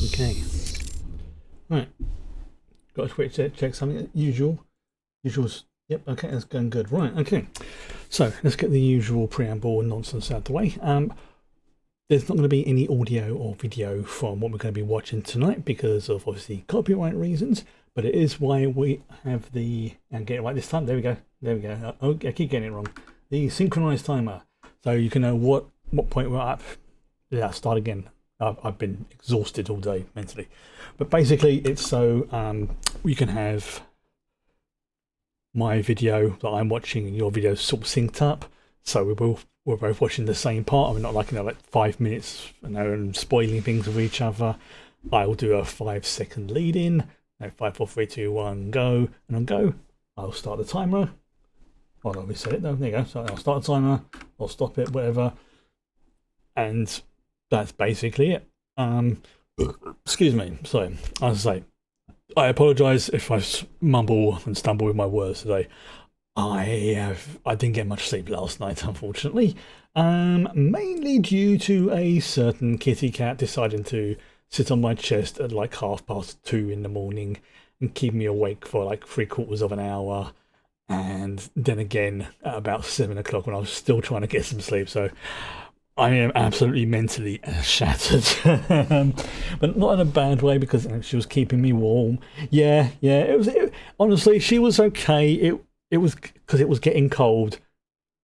Okay. Right. Got to check something. Usual's. Yep. Okay, that's going good. Right. Okay. So let's get the usual preamble and nonsense out of the way. There's not going to be any audio or video from what we're going to be watching tonight because of obviously copyright reasons. But it is why we have the and get it right this time. There we go. There we go. Oh, I keep getting it wrong. The synchronized timer, so you can know what point we're at. Yeah, start again. I've been exhausted all day mentally, but basically it's so we can have my video that I'm watching and your video sort of synced up, so we're both watching the same part. We're not like like 5 minutes, and spoiling things with each other. I'll do a 5-second lead in. 5, 4, 3, 2, 1, go, and on go, I'll start the timer. I'll always set it though. There you go. So I'll start the timer. I'll stop it, whatever, and that's basically it. Excuse me. So, as I say, I apologise if I mumble and stumble with my words today. I didn't get much sleep last night, unfortunately. Mainly due to a certain kitty cat deciding to sit on my chest at like 2:30 in the morning and keep me awake for like 3/4 of an hour. And then again at about 7 o'clock when I was still trying to get some sleep. So I am absolutely mentally shattered, but not in a bad way because she was keeping me warm. Yeah, honestly, she was okay. It was because it was getting cold.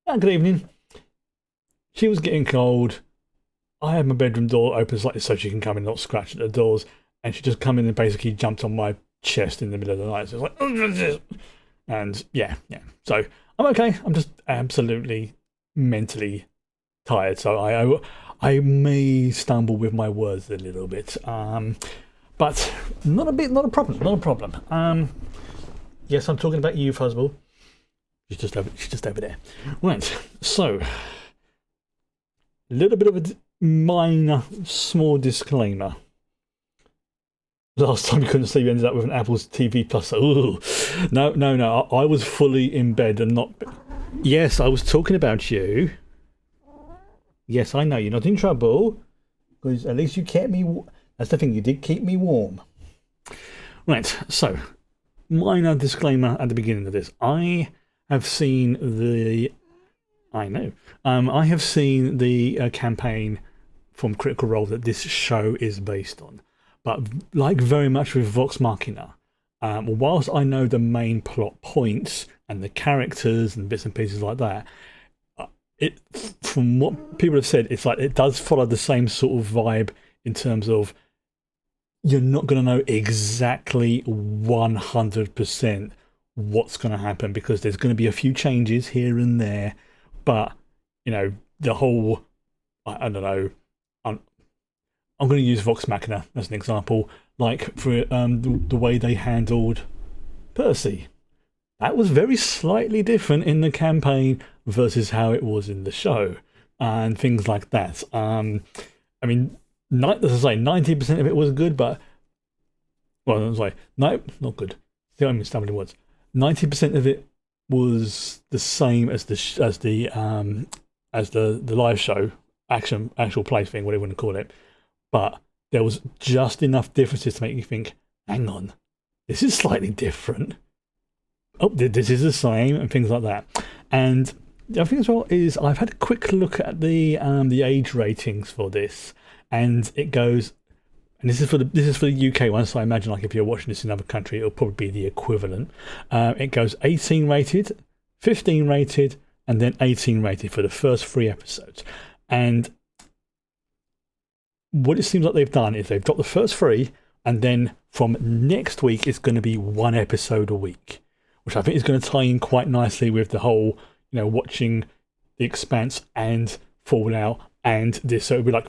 Good evening. She was getting cold. I had my bedroom door open slightly so she can come in and not scratch at the doors, and she just come in and basically jumped on my chest in the middle of the night. So it's like, and yeah. So I'm okay. I'm just absolutely mentally tired, so I may stumble with my words a little bit, but not a problem. Yes, I'm talking about you, Fuzzball. She's just over there. Right. So, a little bit of a minor, small disclaimer. Last time you couldn't sleep, you ended up with an Apple TV Plus. Ooh, no. I was fully in bed and not. Yes, I was talking about you. Yes, I know you're not in trouble because at least you kept me. That's the thing, you did keep me warm. Right, so minor disclaimer at the beginning of this. I have seen the. I know. I have seen the campaign from Critical Role that this show is based on, but like very much with Vox Machina. Whilst I know the main plot points and the characters and bits and pieces like that. From what people have said, it's like it does follow the same sort of vibe in terms of you're not going to know exactly 100% what's going to happen because there's going to be a few changes here and there, but the whole I don't know. I'm going to use Vox Machina as an example, like for the way they handled Percy. That was very slightly different in the campaign versus how it was in the show, and things like that. I mean, as I say, 90% of it was good, but well, I was like, no, not good. See, I'm stumbling words. 90% of it was the same as the live show actual play thing, whatever you want to call it. But there was just enough differences to make you think, hang on, this is slightly different. Oh, this is the same, and things like that. And the other thing as well is I've had a quick look at the age ratings for this, and it goes, and this is for the UK one, so I imagine like if you're watching this in another country, it'll probably be the equivalent. It goes 18 rated, 15 rated, and then 18 rated for the first 3 episodes. And what it seems like they've done is they've dropped the first 3, and then from next week it's going to be 1 episode a week, which I think is going to tie in quite nicely with the whole, watching The Expanse and Fallout and this. So it'll be like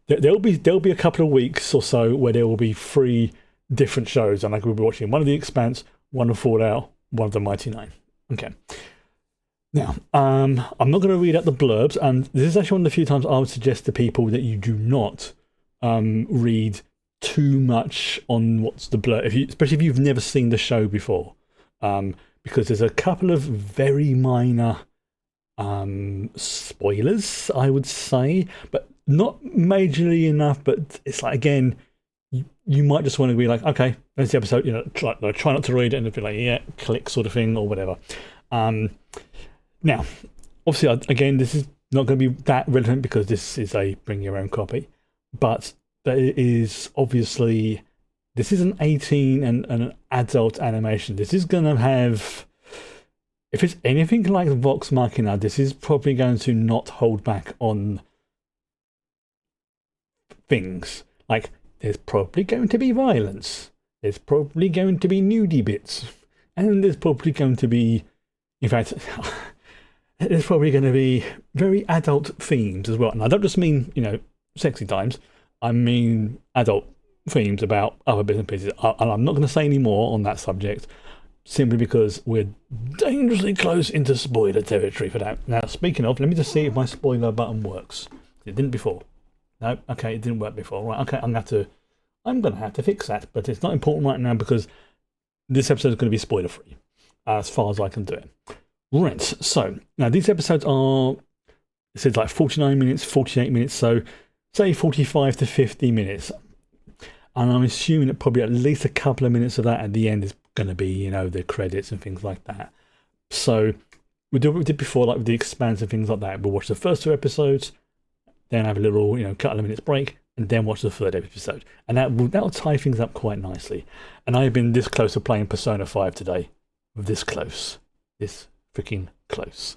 there'll be a couple of weeks or so where there will be 3 different shows, and like we'll be watching one of The Expanse, one of Fallout, one of the Mighty Nein. Okay. Now, I'm not going to read out the blurbs, and this is actually one of the few times I would suggest to people that you do not read too much on what's the blurb, especially if you've never seen the show before. Because there's a couple of very minor spoilers, I would say, but not majorly enough. But it's like, again, you might just want to be like, okay, there's the episode, try not to read it and be like, yeah, click sort of thing or whatever. Now, obviously, again, this is not going to be that relevant because this is a bring your own copy, but there is obviously, this is an 18 and an adult animation. This is going to have, if it's anything like Vox Machina, this is probably going to not hold back on things. Like, there's probably going to be violence. There's probably going to be nudie bits. And there's probably going to be, in fact, there's probably going to be very adult themes as well. And I don't just mean, sexy times. I mean adult themes about other bits and pieces. And I'm not going to say any more on that subject, simply because we're dangerously close into spoiler territory for that. Now, speaking of, let me just see if my spoiler button works. It didn't before. No, okay, it didn't work before. Right, okay, I'm going to have to fix that, but it's not important right now because this episode is going to be spoiler free, as far as I can do it. Right, so now these episodes are, it says like 49 minutes, 48 minutes, so say 45 to 50 minutes. And I'm assuming that probably at least a couple of minutes of that at the end is going to be, the credits and things like that. So we do what we did before, like with the Expanse and things like that. We'll watch the first 2 episodes, then have a little, couple of minutes break, and then watch the 3rd episode. And that'll tie things up quite nicely. And I've been this close to playing Persona 5 today. This close. This freaking close.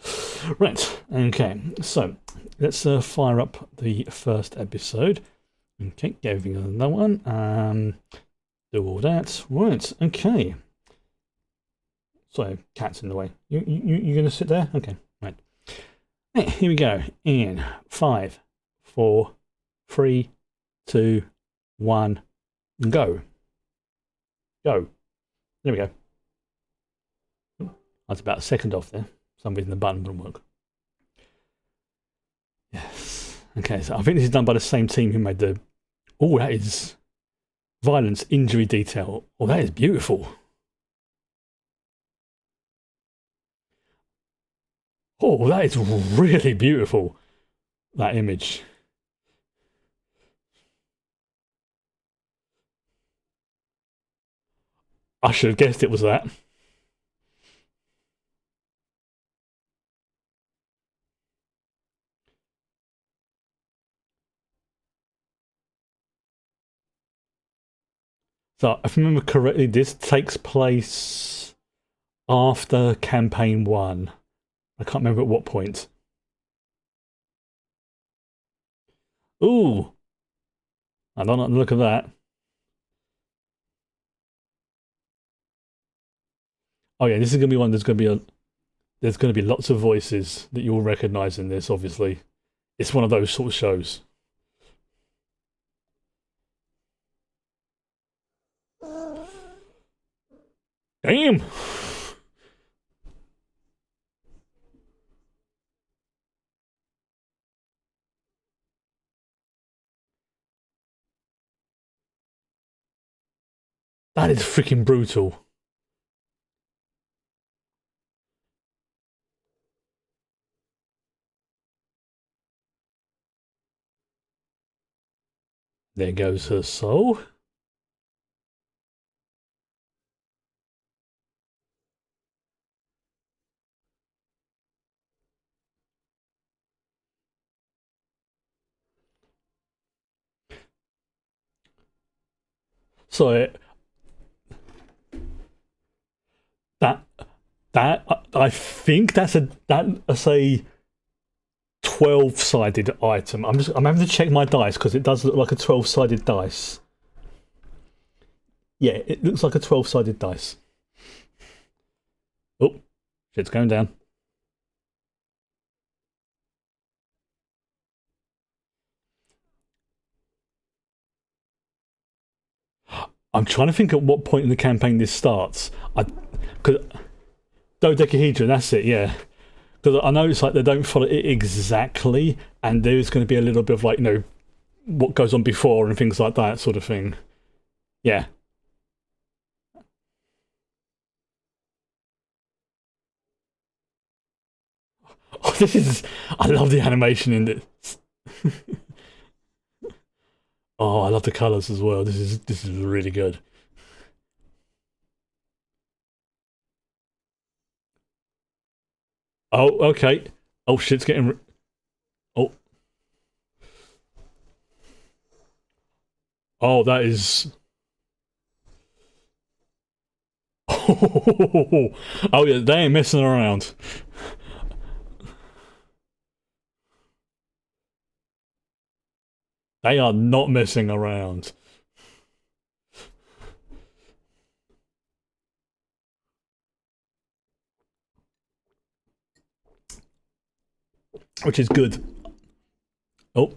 Right, okay. So, let's fire up the 1st episode. Okay, get everything on that one. Do all that. Right, okay. Sorry, cat's in the way. You going to sit there? Okay, right. Right, here we go. In 5, 4, 3, 2, 1, go. Go. There we go. That's about a second off there. For some reason the button wouldn't work. Yes. Okay, so I think this is done by the same team who made the... Oh, that is violence, injury detail. Oh, that is beautiful. Oh, that is really beautiful. That image. I should have guessed it was that. So, if I remember correctly, this takes place after campaign 1. I can't remember at what point. Ooh! I don't like the look of that. Oh yeah, this is going to be one. There's going to be lots of voices that you'll recognise in this. Obviously, it's one of those sort of shows. Damn. That is freaking brutal. There goes her soul. So that I think that's a 12-sided item. I'm having to check my dice because it does look like a 12-sided dice. Yeah, it looks like a 12-sided dice. Oh, shit's going down. I'm trying to think at what point in the campaign this starts. Because dodecahedron, that's it, yeah. Because I know it's like they don't follow it exactly, and there's going to be a little bit of like, what goes on before and things like that sort of thing. Yeah. Oh, I love the animation in this. Oh, I love the colours as well. This is really good. Oh, okay. Oh, shit's getting. Oh, oh, that is. Oh yeah, they ain't messing around. They are not messing around. Which is good. Oh,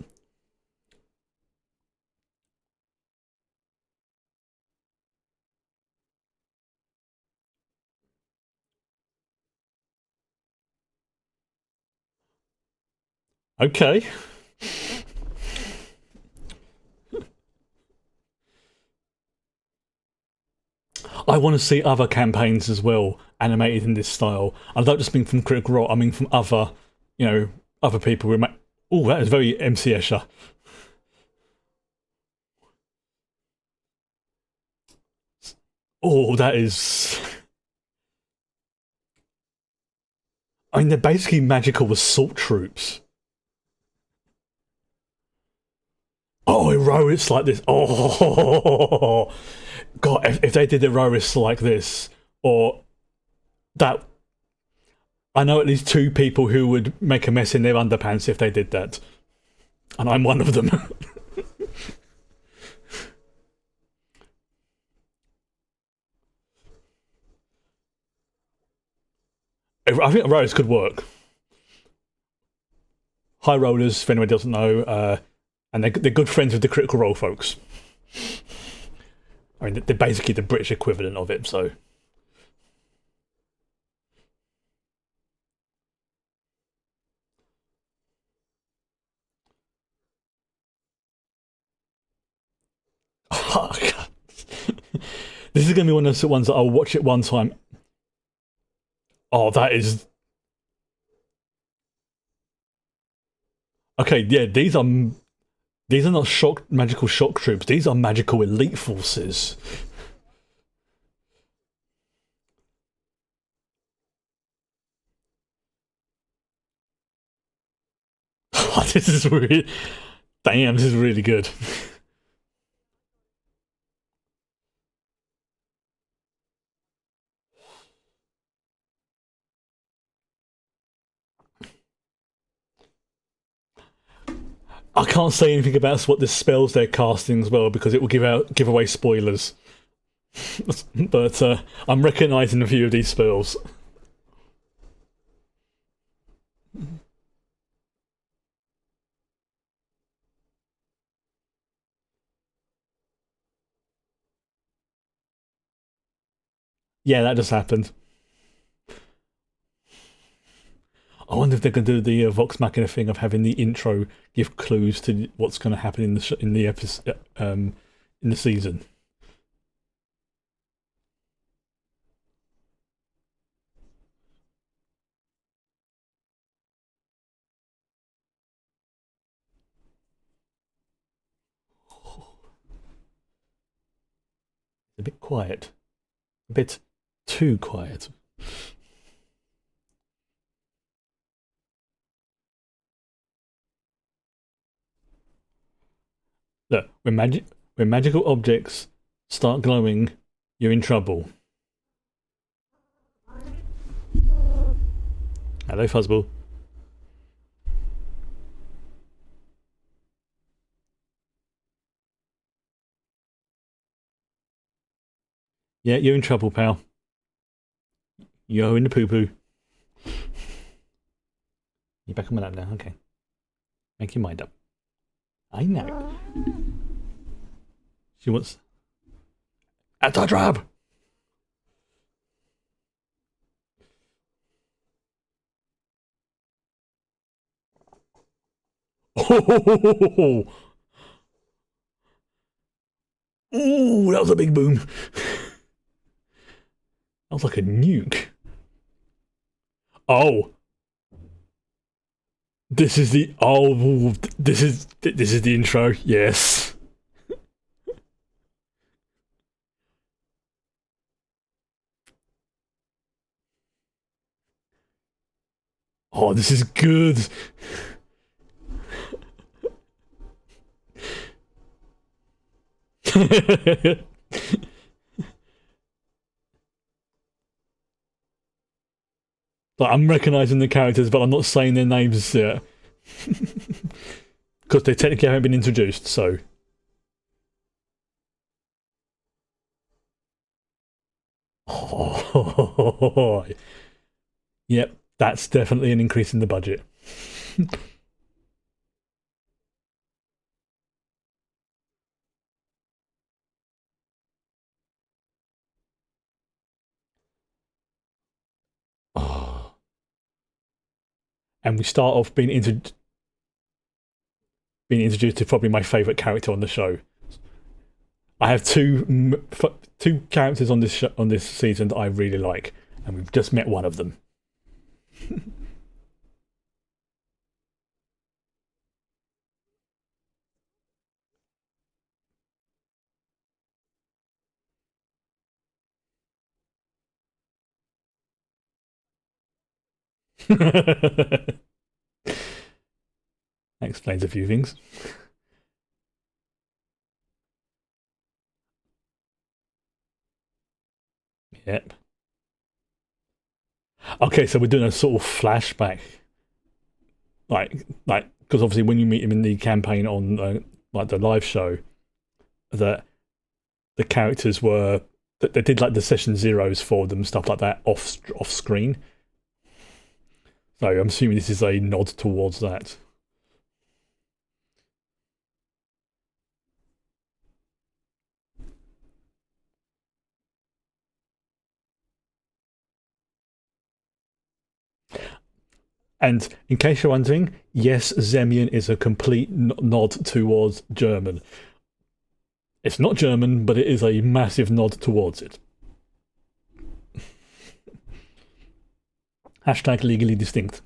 okay. I want to see other campaigns as well animated in this style. I don't just mean from Critical Role. I mean from other, other people who make. Oh, that is very MC Escher. Oh, that is. I mean, they're basically magical assault troops. Oh, Heroics like this. Oh, God, if they did Heroics like this, or that. I know at least two people who would make a mess in their underpants if they did that. And I'm one of them. I think Heroics could work. High Rollers, if anyone doesn't know, and they're good friends with the Critical Role folks. I mean, they're basically the British equivalent of it, so. Oh, God. This is going to be one of those ones that I'll watch it one time. Oh, that is. Okay, yeah, these are not magical shock troops. These are magical elite forces. This is really. Damn, this is really good. I can't say anything about what the spells they're casting as well because it will give away spoilers. But I'm recognising a few of these spells. Yeah, that just happened. I wonder if they're going to do the Vox Machina thing of having the intro give clues to what's going to happen in the episode in the season. A bit quiet, a bit too quiet. Look, when magical objects start glowing, you're in trouble. Hello, Fuzzball. Yeah, you're in trouble, pal. You're in the poo poo. You're back on my lap now. Okay, make your mind up. I know. She wants. At the trap. Oh, ooh, that was a big boom. That was like a nuke. Oh, this is the the intro. Yes. Oh, this is good. Like, I'm recognizing the characters, but I'm not saying their names yet because they technically haven't been introduced. So, oh, yep, that's definitely an increase in the budget. Oh. And we start off being introduced to probably my favorite character on the show. I have two characters on on this season that I really like, and we've just met one of them. That explains a few things. Yep. Okay, so we're doing a sort of flashback, like because obviously when you meet him in the campaign on like the live show, that the characters were that they did like the session zeros for them, stuff like that off screen. So I'm assuming this is a nod towards that. And in case you're wondering, yes, Zemian is a complete nod towards German. It's not German, but it is a massive nod towards it. Hashtag legally distinct,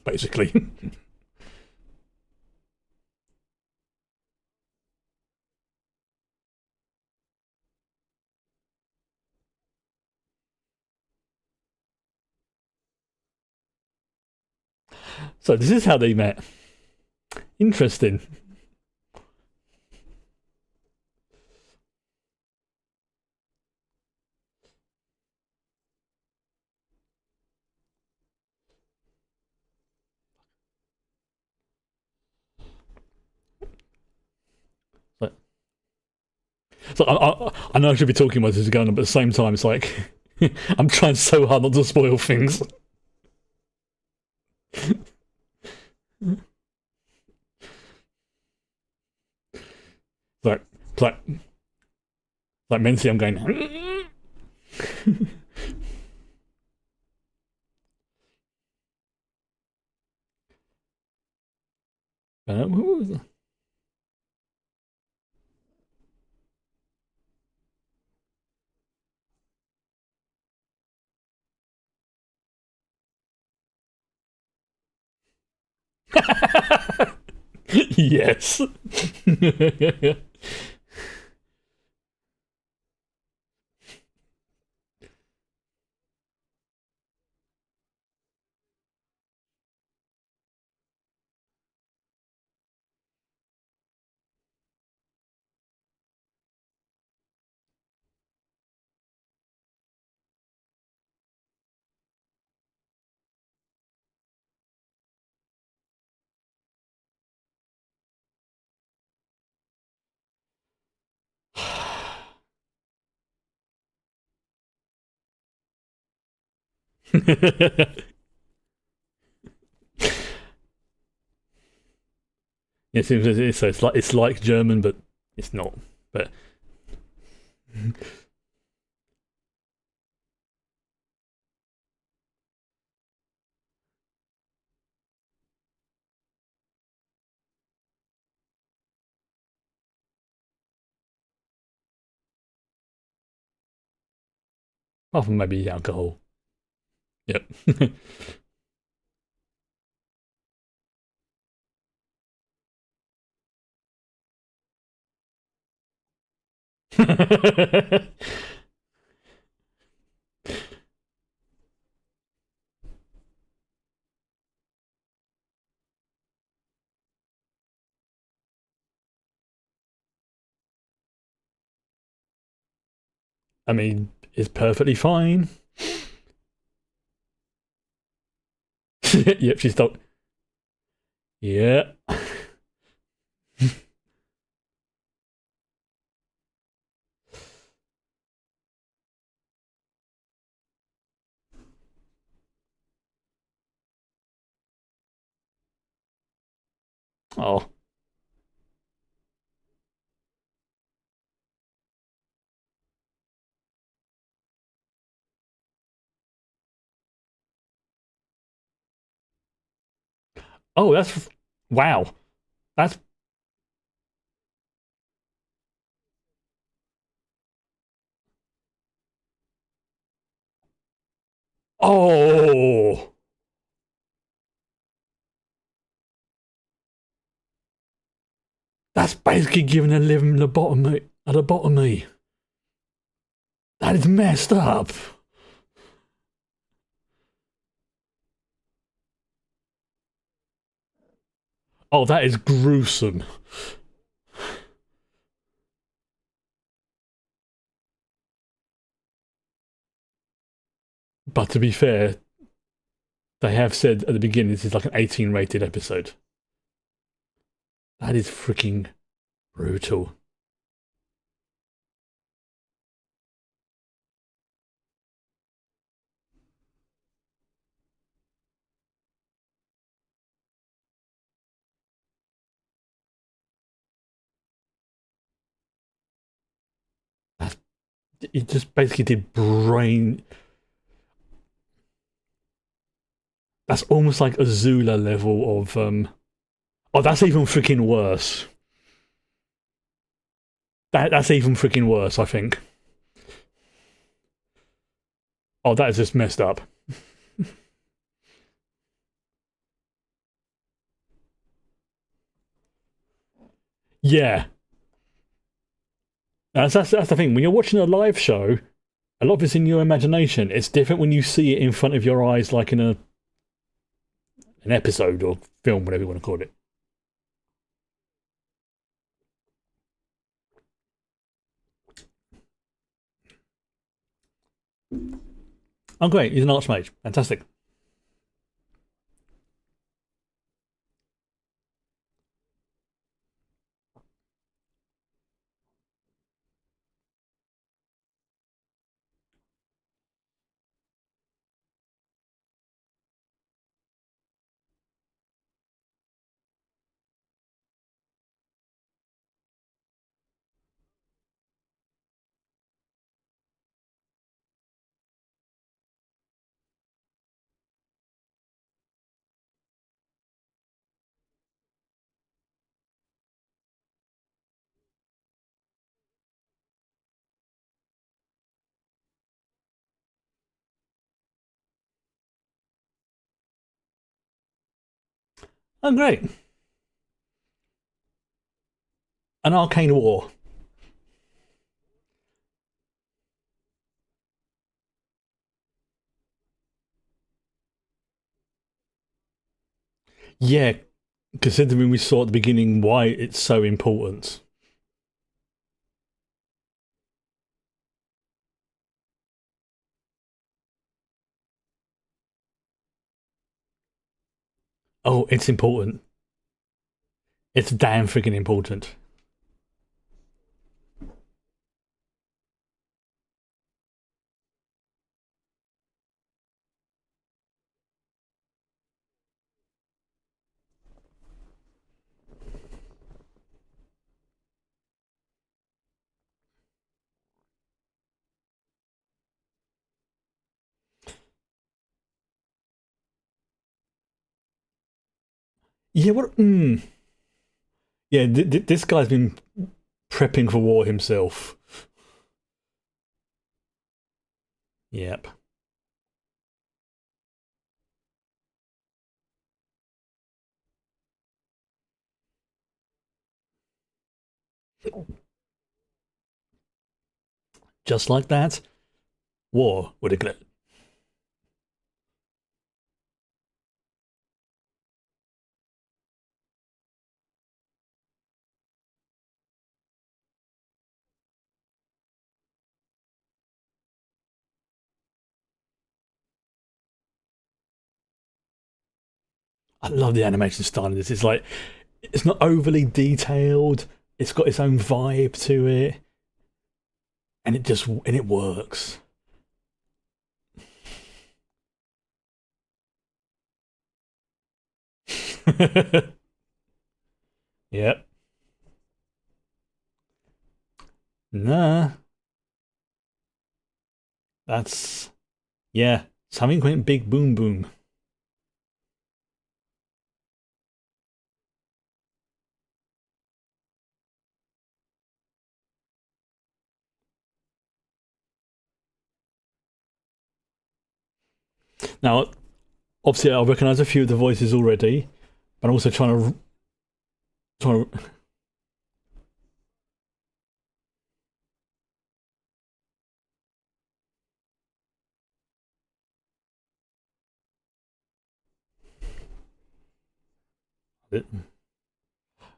basically. So this is how they met. Interesting. So, I know I should be talking about this going on, but at the same time, it's like I'm trying so hard not to spoil things. Like, like, like mentally, I'm going. What was yes. It's like German, but it's not. But apart from maybe alcohol. Yep. I mean, it's perfectly fine. Yep, she's stuck. Yeah. Oh. Oh, that's wow. That's oh. That's basically giving a living lobotomy. That is messed up. Oh, that is gruesome. But to be fair, they have said at the beginning this is like an 18 rated episode. That is freaking brutal. That's, it just basically did brain. That's almost like Azula level of Oh, that's even freaking worse. That's even freaking worse, I think. Oh, that is just messed up. Yeah. That's the thing. When you're watching a live show, a lot of it's in your imagination. It's different when you see it in front of your eyes, like in an episode or film, whatever you want to call it. Oh, great. He's an archmage. Fantastic. Oh, great. An arcane war. Yeah, considering we saw at the beginning why it's so important. Oh, it's important. It's damn freaking important. Yeah, what? Yeah, this guy's been prepping for war himself. Yep. Just like that, war would have. I love the animation style of this. It's like it's not overly detailed. It's got its own vibe to it, and it works. Yep. Nah. That's yeah. Something went big boom boom. Now, obviously, I recognise a few of the voices already, but I'm also trying to.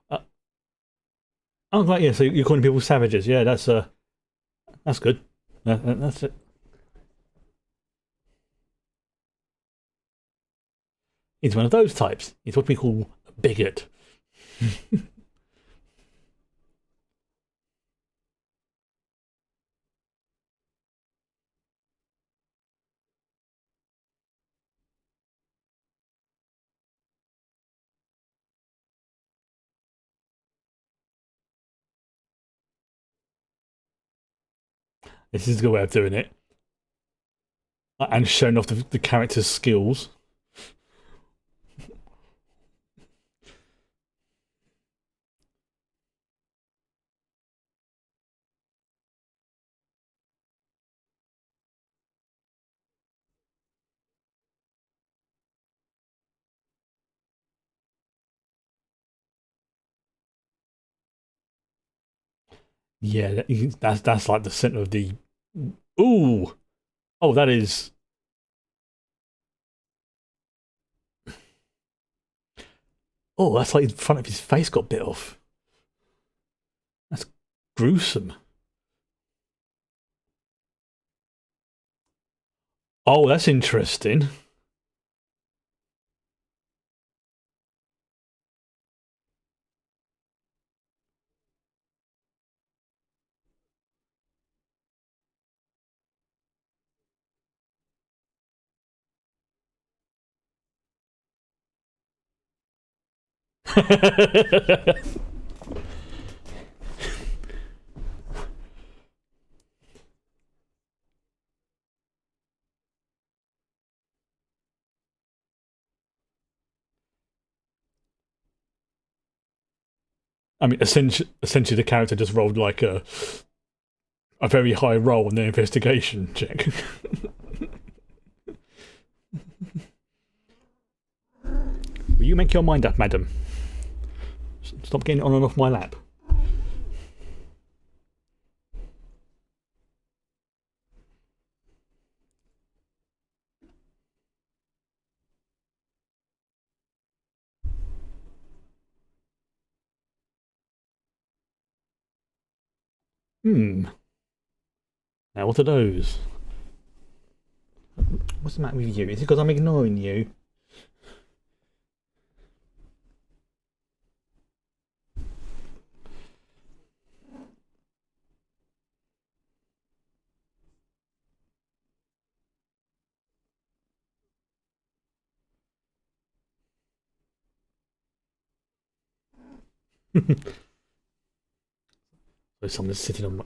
Uh, oh right, yeah. So you're calling people savages? Yeah, that's good. That's it. He's one of those types. He's what we call a bigot. This is a good way of doing it, and showing off the character's skills. Yeah, that's like the center of the. Ooh, oh, that is. Oh, that's like the front of his face got bit off. That's gruesome. Oh, that's interesting. I mean, essentially, the character just rolled like a very high roll in the investigation check. Will you make your mind up, madam? Stop getting on and off my lap. Hmm. Now, what are those? What's the matter with you? Is it because I'm ignoring you? There's someone sitting on my.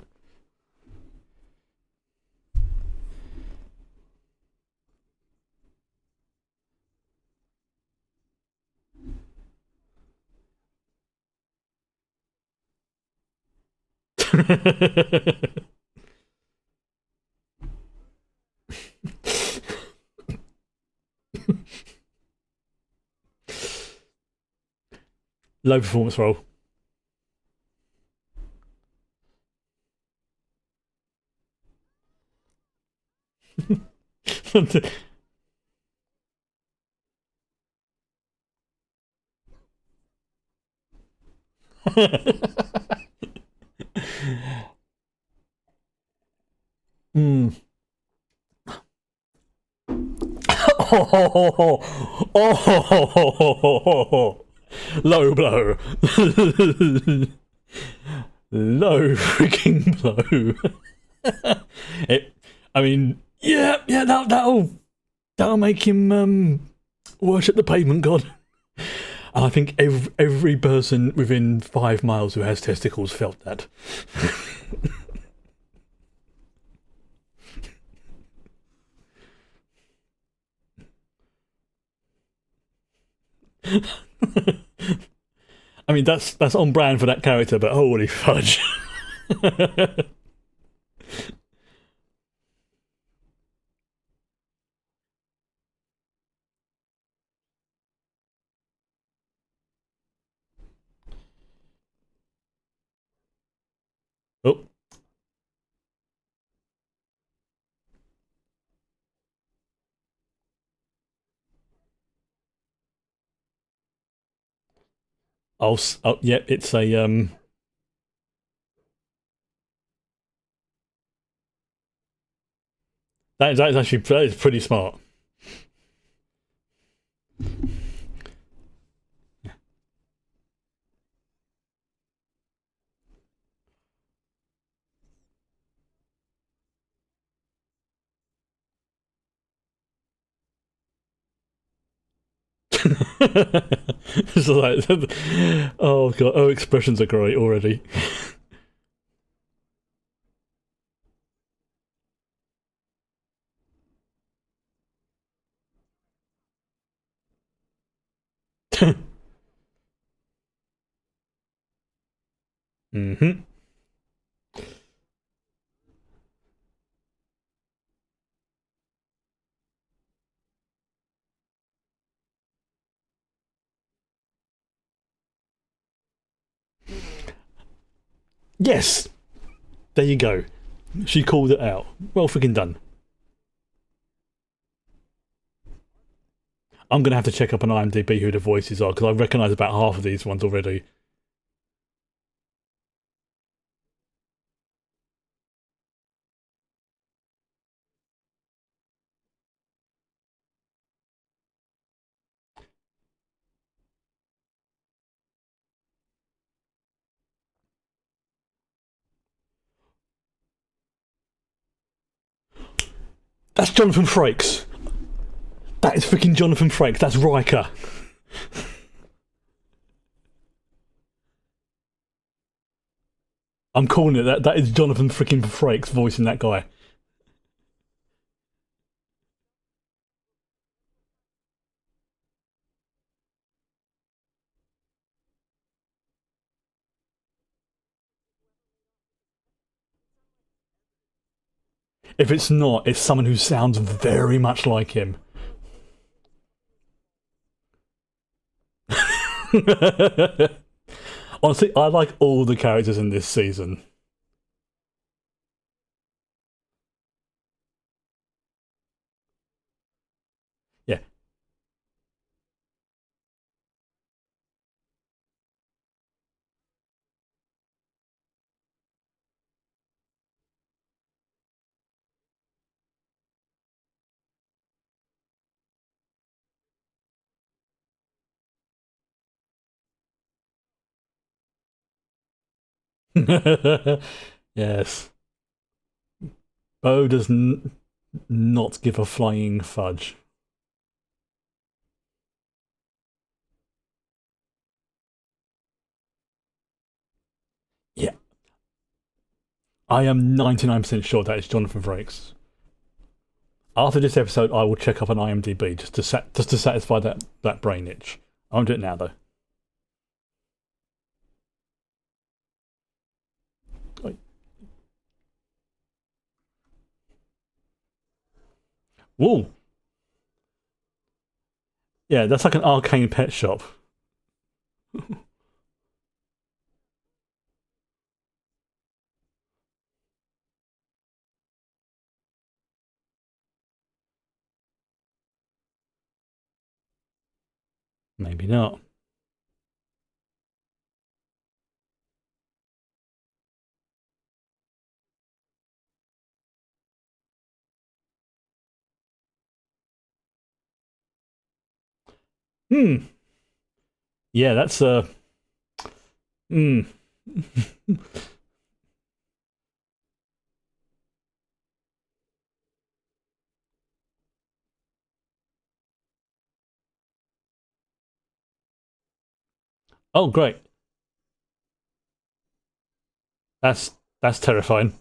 Low performance roll. Mm. Oh, low blow. Low freaking blow. It, I mean, yeah, that'll make him worship the pavement god. And I think every person within 5 miles who has testicles felt that. I mean, that's on brand for that character, but holy fudge. Oh, oh, yeah, it's a that is actually that is pretty smart. So like, oh god, oh expressions are great already. Hmm. Yes, there you go. She called it out. Well freaking done. I'm gonna have to check up on IMDb who the voices are because I recognise about half of these ones already. That's Jonathan Frakes. That is freaking Jonathan Frakes. That's Riker. I'm calling it that. That is Jonathan freaking Frakes voicing that guy. If it's not, it's someone who sounds very much like him. Honestly, I like all the characters in this season. Yeah. Yes. Bo does not give a flying fudge. Yeah. I am 99% sure that is Jonathan Frakes. After this episode, I will check up on IMDb just to satisfy that brain itch. I won't do it now though. Wait. Whoa. Yeah, that's like an arcane pet shop. Maybe not. Hmm. Yeah, that's Hmm. Oh, great. That's terrifying.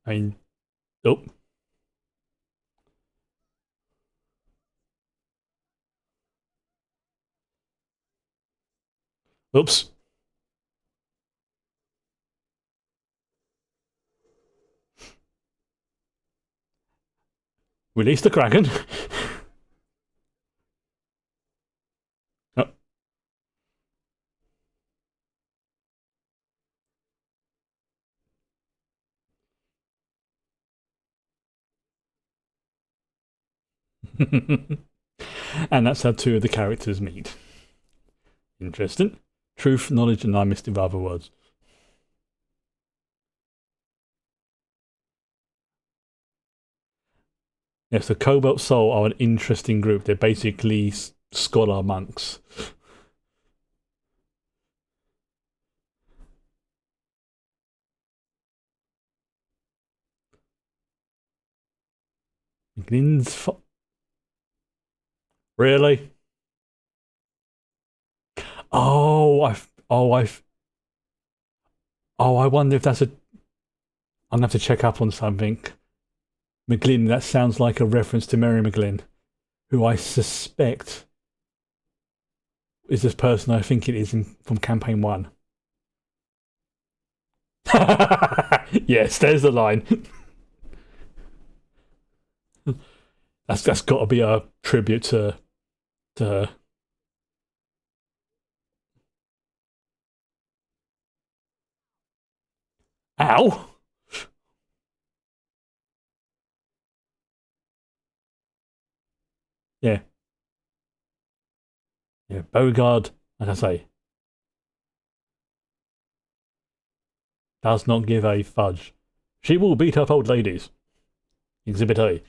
I mean, oh, oops. Release the Kraken. Oh. And that's how two of the characters meet. Interesting. Truth, knowledge, and I missed the other words. Yes, the Cobalt Soul are an interesting group. They're basically scholar monks. McGlynn's really? Oh, I wonder if that's a. I'm gonna have to check up on something. McGlynn. That sounds like a reference to Mary McGlynn, who I suspect is this person I think it is from campaign one. Yes, there's the line. That's got to be a tribute to her. Ow! Yeah, yeah. Beauregard, like I say, does not give a fudge. She will beat up old ladies. Exhibit A.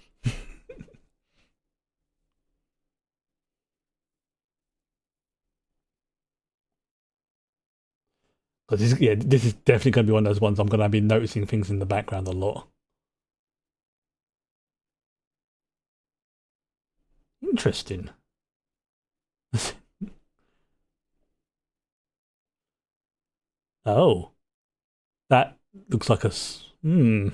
Because this is definitely going to be one of those ones I'm going to be noticing things in the background a lot. Interesting. Oh, that looks like a. Hmm.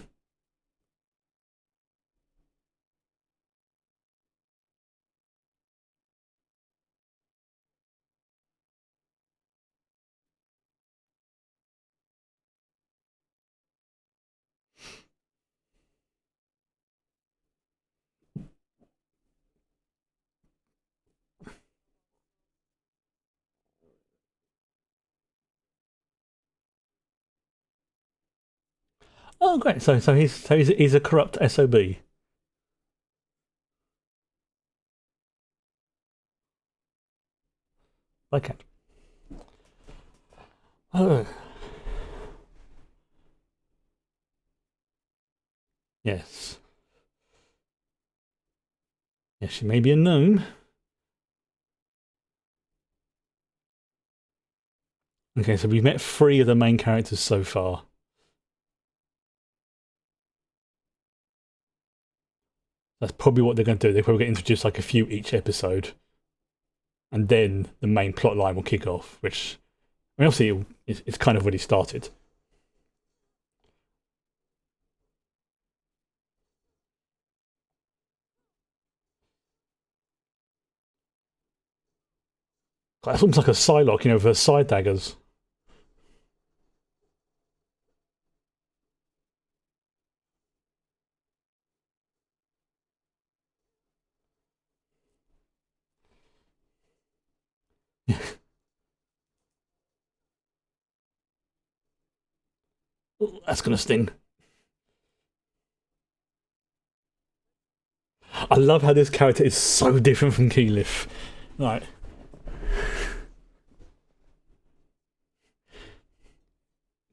Oh, great. So he's a corrupt sob. Okay. Oh, yes. Yes, she may be a gnome. Okay, so we've met three of the main characters so far. That's probably what they're going to do. They're probably going to introduce like a few each episode, and then the main plot line will kick off. Which, I mean, obviously, it's kind of already started. It's almost like a Psylocke, for side daggers. Ooh, that's going to sting. I love how this character is so different from Keyleth. Right.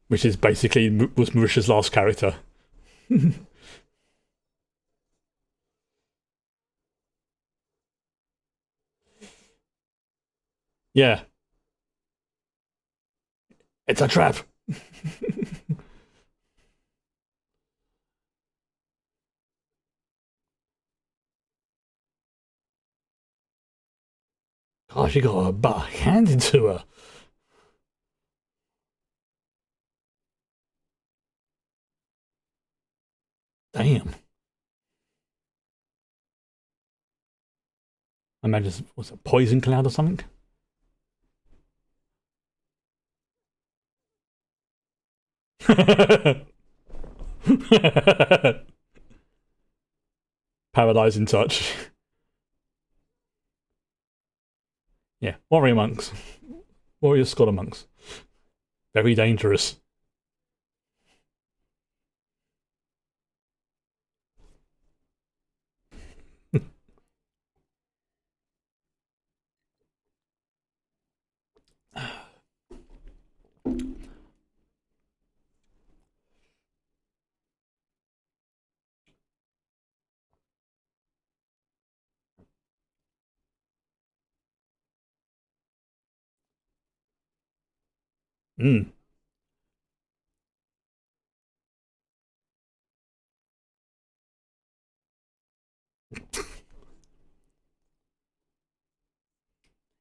Which is basically was Marisha's last character. Yeah. It's a trap. Oh, she got her butt handed to her. Damn. I imagine what's a poison cloud or something? Paralyzing touch. Yeah, warrior monks. Warrior scholar monks. Very dangerous. Mm.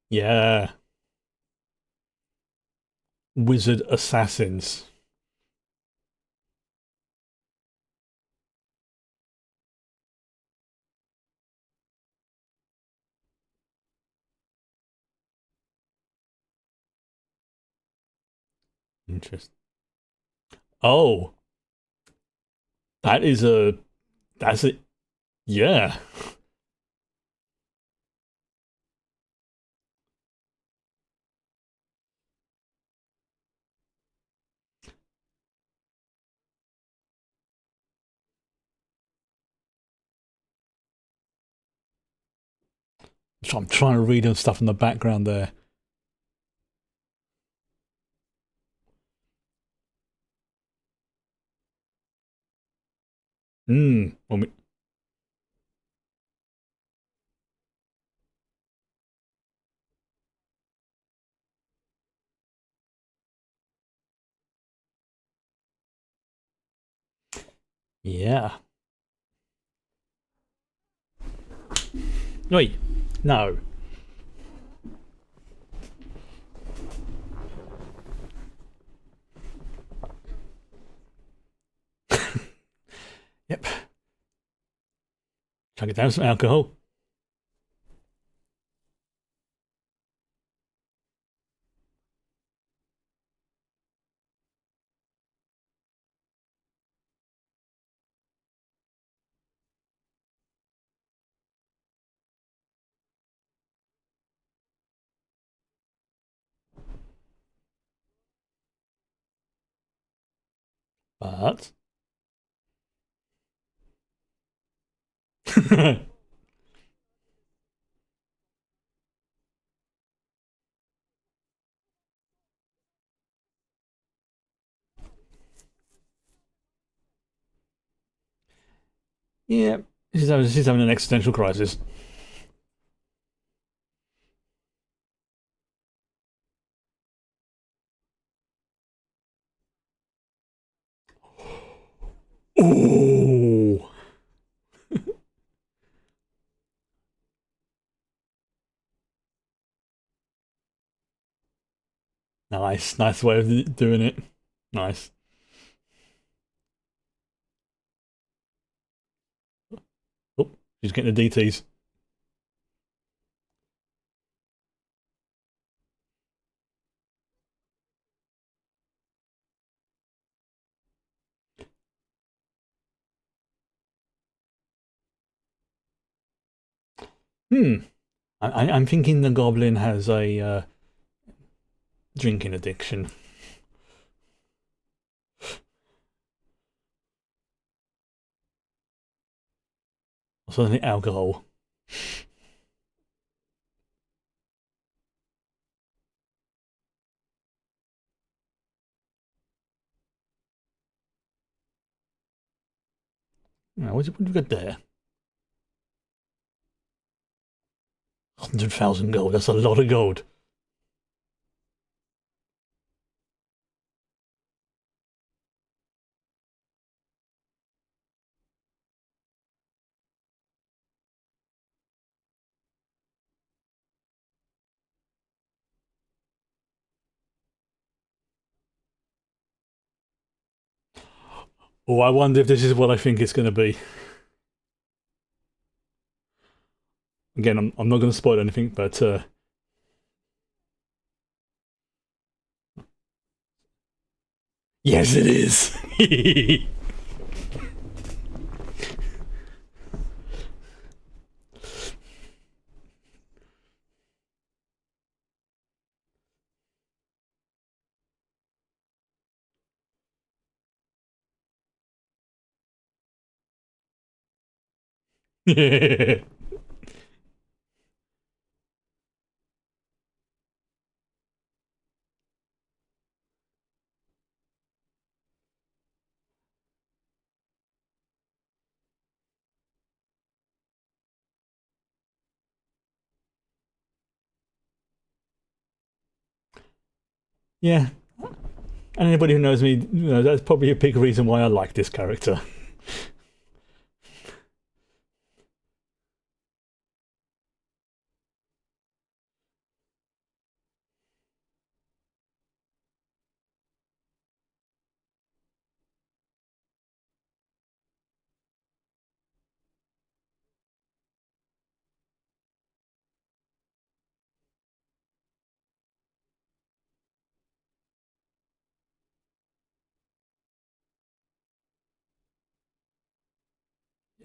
Yeah. Wizard assassins. Interesting. Oh, that is a. That's it. Yeah. I'm trying to read stuff in the background there. Hmm. Yeah. Wait. No. Yep. Try to get down some alcohol. But. Yeah. She's having an existential crisis. Ooh. Nice. Nice way of doing it. Nice. Oh, she's getting the DTs. Hmm. I'm thinking the goblin has a drinking addiction. Suddenly alcohol. Now, what have we got there? 100,000 gold. That's a lot of gold. Oh, I wonder if this is what I think it's going to be. Again, I'm not going to spoil anything, but yes, it is. Yeah, and anybody who knows me, that's probably a big reason why I like this character.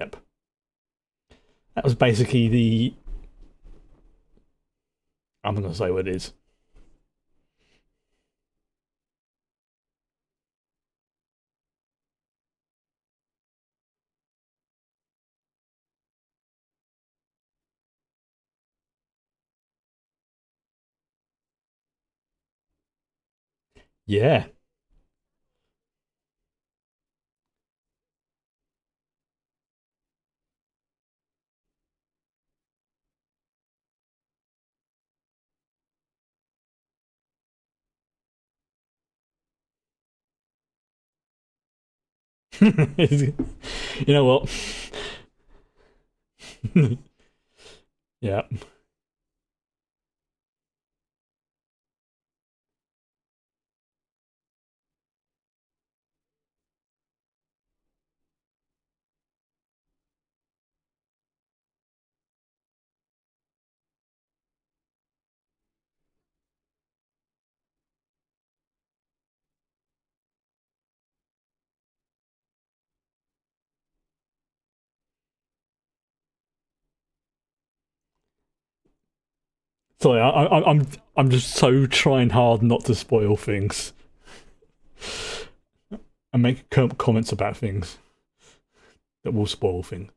Yep, that was basically the. I'm not going to say what it is. Yeah. You know what? Yeah. Sorry, I'm just so trying hard not to spoil things and make comments about things that will spoil things.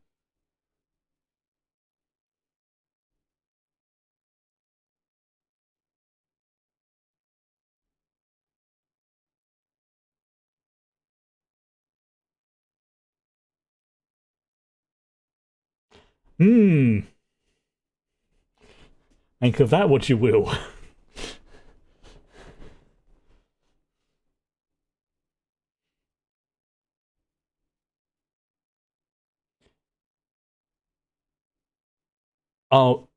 Hmm. Think of that what you will. Oh,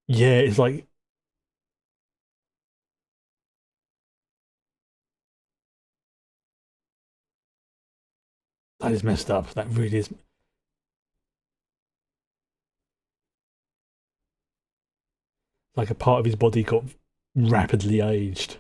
yeah, it's like that is messed up. That really is like a part of his body got rapidly aged.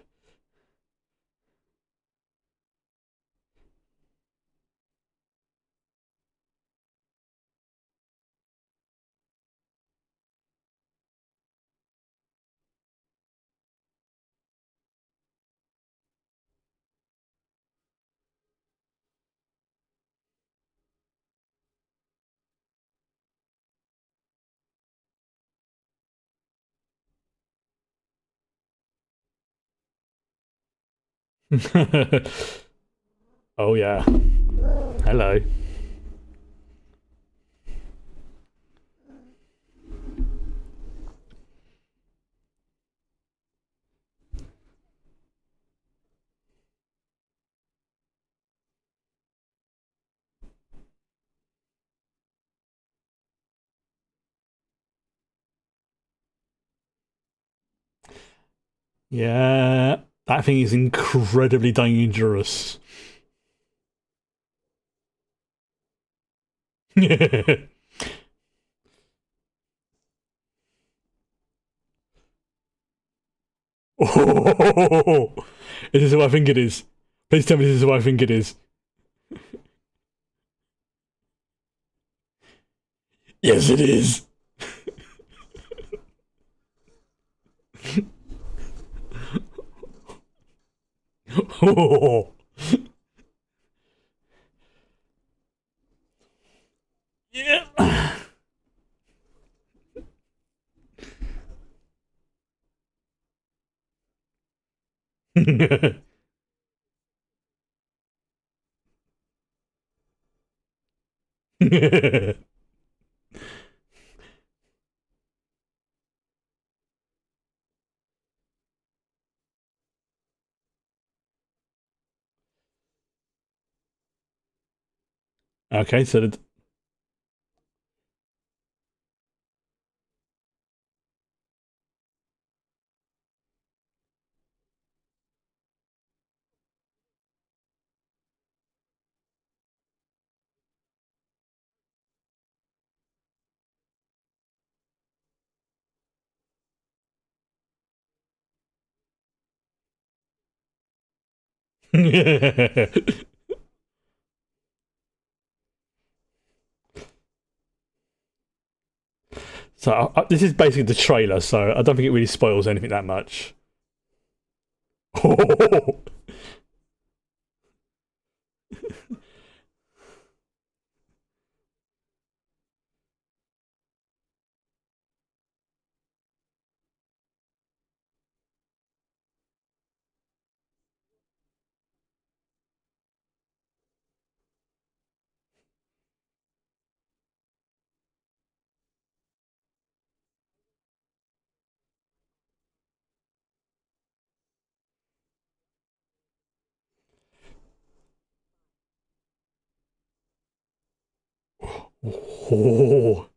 Oh yeah. Hello. Yeah, that thing is incredibly dangerous. Oh, is this what I think it is? Please tell me this is what I think it is. Yes, it is. Oh, yeah. Okay, so so this is basically the trailer, so I don't think it really spoils anything that much. Oh.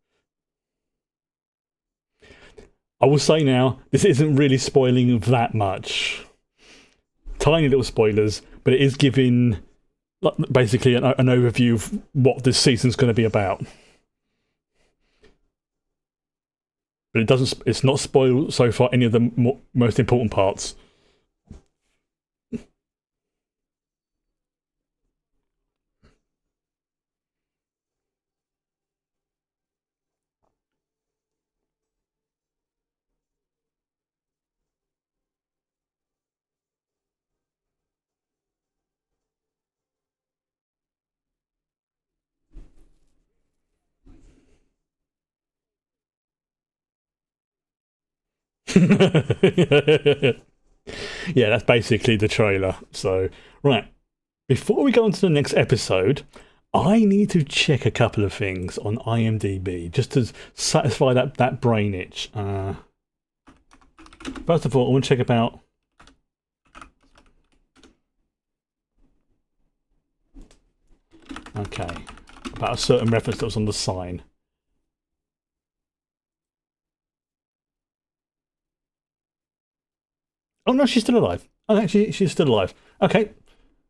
I will say now, this isn't really spoiling that much. Tiny little spoilers, but it is giving basically an overview of what this season's going to be about. But it doesn't. It's not spoiled so far any of the most important parts. Yeah, that's basically the trailer. So, right, before we go on to the next episode, I need to check a couple of things on IMDb just to satisfy that brain itch. First of all, I want to check about. Okay, about a certain reference that was on the sign. Oh no, she's still alive. Oh, actually, she's still alive. Okay.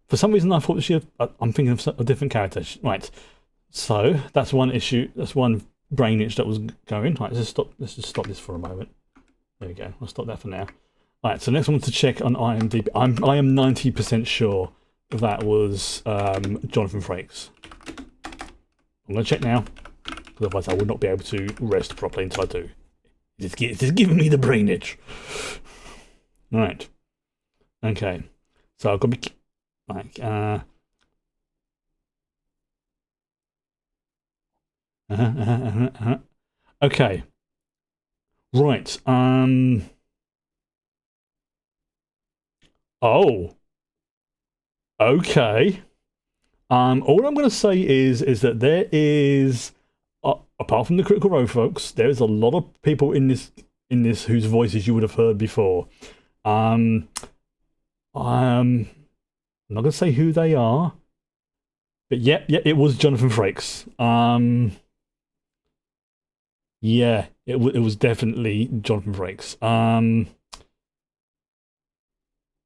For some reason, I thought that I'm thinking of a different character. Right. So that's one issue. That's one brain itch that was going. Right. Let's just stop. Let's just stop this for a moment. There we go. I'll stop that for now. Right. So next one to check on IMDb. I am 90% sure that was Jonathan Frakes. I'm going to check now. Otherwise, I would not be able to rest properly until I do. It's giving me the brain itch. Right. Okay. So I've got to be like okay. Right. Oh. Okay. All I'm going to say is that there is, apart from the Critical Role folks, there is a lot of people in this whose voices you would have heard before. Um, I'm not going to say who they are, but yep, it was Jonathan Frakes. Yeah, it was definitely Jonathan Frakes.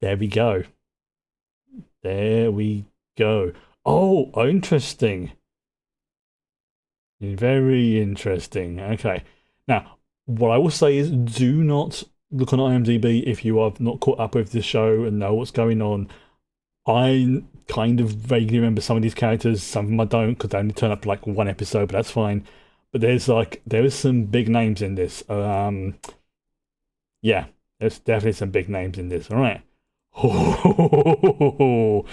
There we go. There we go. Oh, interesting. Very interesting. Okay. Now, what I will say is do not look on IMDb if you are not caught up with this show and know what's going on. I kind of vaguely remember some of these characters, some of them I don't because they only turn up like one episode, but that's fine. But there is some big names in this. Yeah, there's definitely some big names in this. All right. Oh,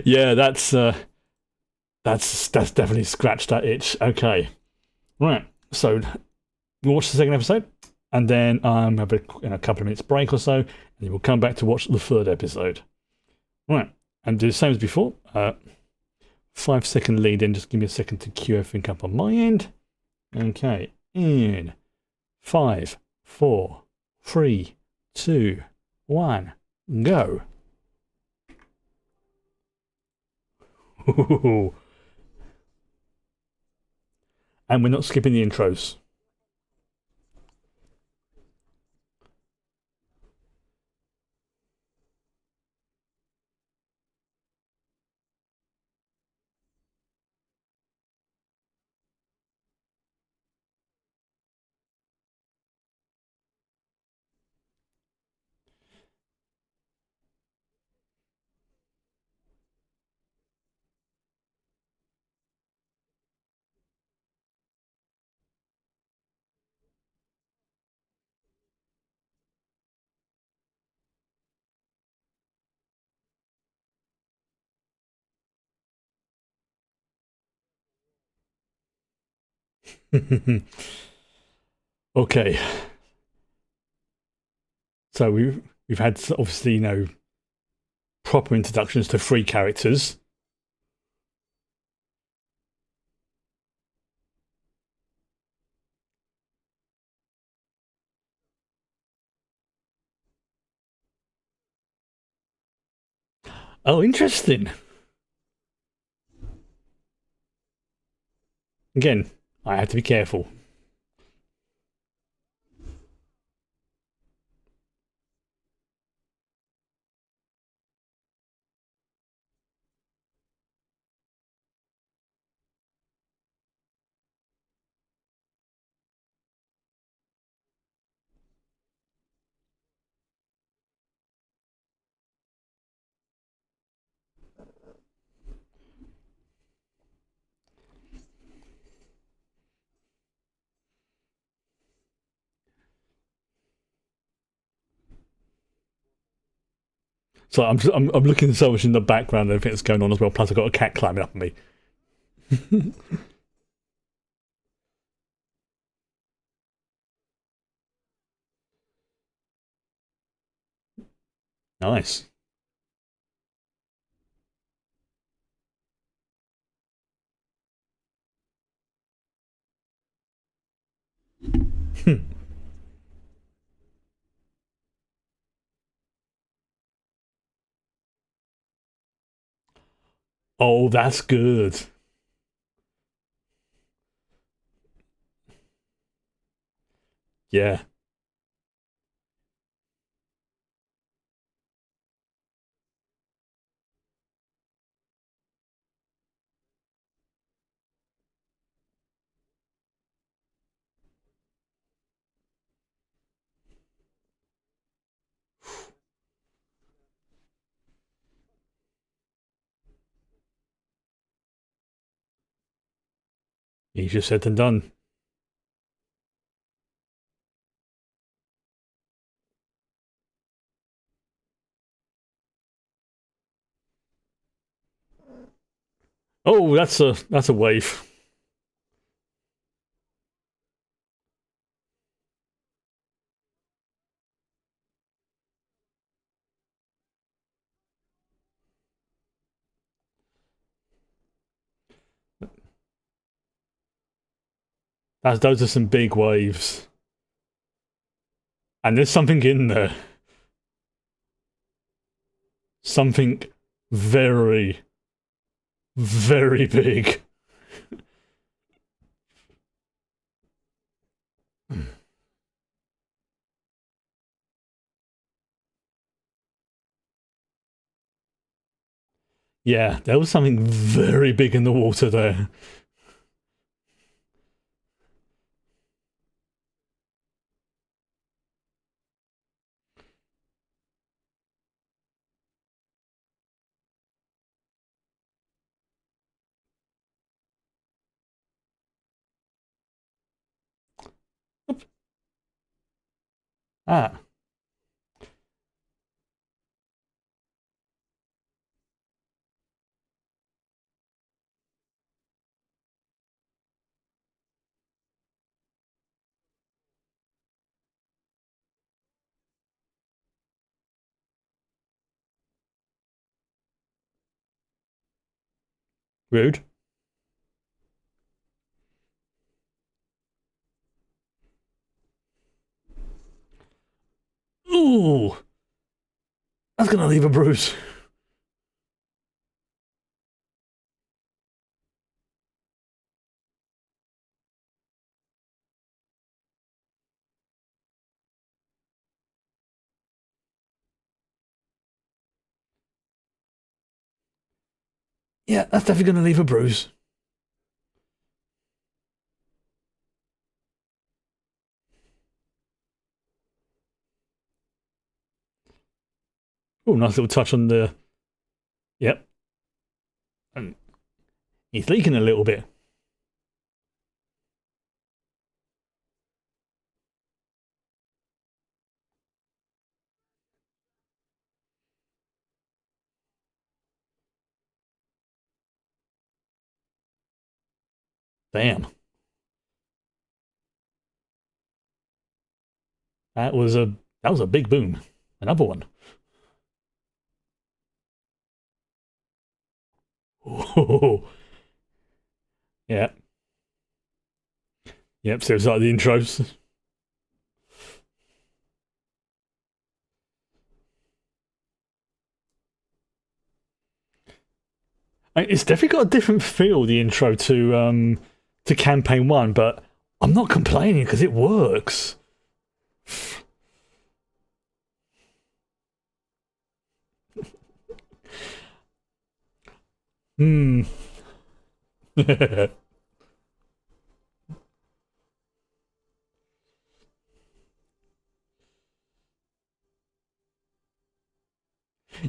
yeah, that's definitely scratched that itch. Okay, right. So we'll watch the second episode, and then have a couple of minutes break or so, and then we'll come back to watch the third episode. Right, and do the same as before. 5 second lead in. Just give me a second to cue everything up on my end. Okay, in 5, 4, 3, 2, 1, go. And we're not skipping the intros. Okay, so we've had obviously proper introductions to three characters. Oh, interesting. Again, I have to be careful. So I'm looking so much in the background and everything that's going on as well. Plus, I've got a cat climbing up on me. Nice. Oh, that's good. Yeah. Easier said than done. Oh, that's a wave. Those are some big waves. And there's something in there. Something very, very big. Yeah, there was something very big in the water there. Ah, rude. Ooh, that's gonna leave a bruise. Yeah, that's definitely gonna leave a bruise. Oh, nice little touch on the. Yep, and he's leaking a little bit. Damn, that was a that was a big boom. Another one. Oh, yeah, yep. So it's like the intros. It's definitely got a different feel, the intro to campaign one, but I'm not complaining because it works. Hmm.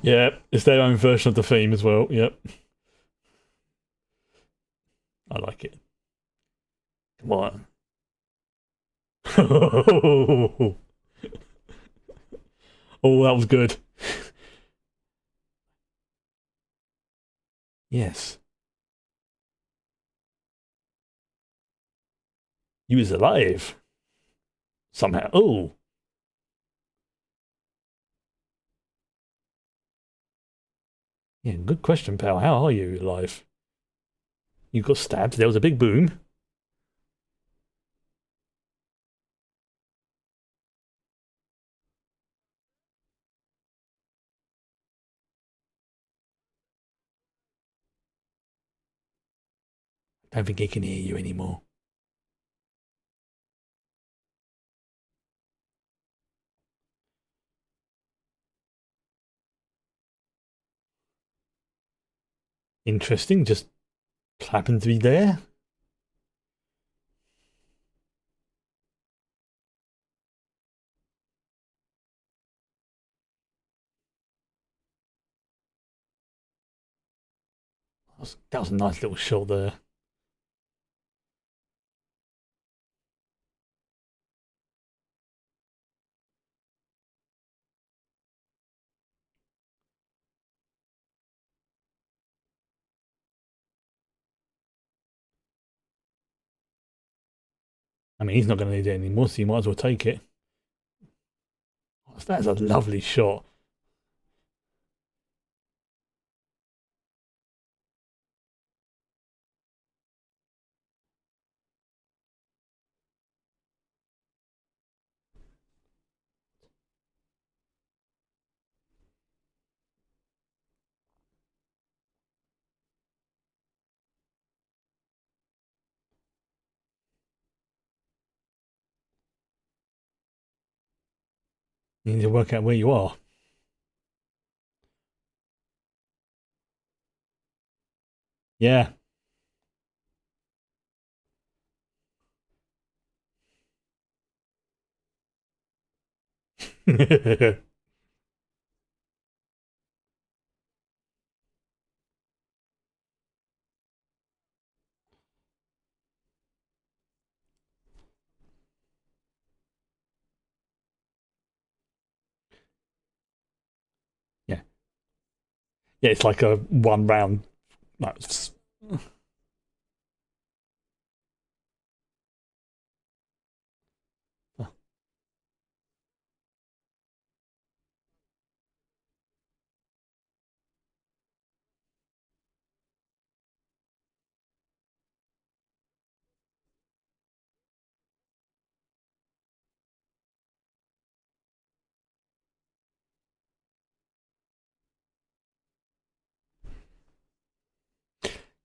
Yeah, it's their own version of the theme as well. Yep, I like it. What? Oh, that was good. Yes, he was alive somehow. Oh, yeah, good question, pal. How are you alive? You got stabbed. There was a big boom. Don't think he can hear you anymore. Interesting. Just happened to be there. That was a nice little shot there. I mean, he's not going to need it anymore, so you might as well take it. That's a lovely shot. You need to work out where you are. Yeah. Yeah. Yeah, it's like a one round. No,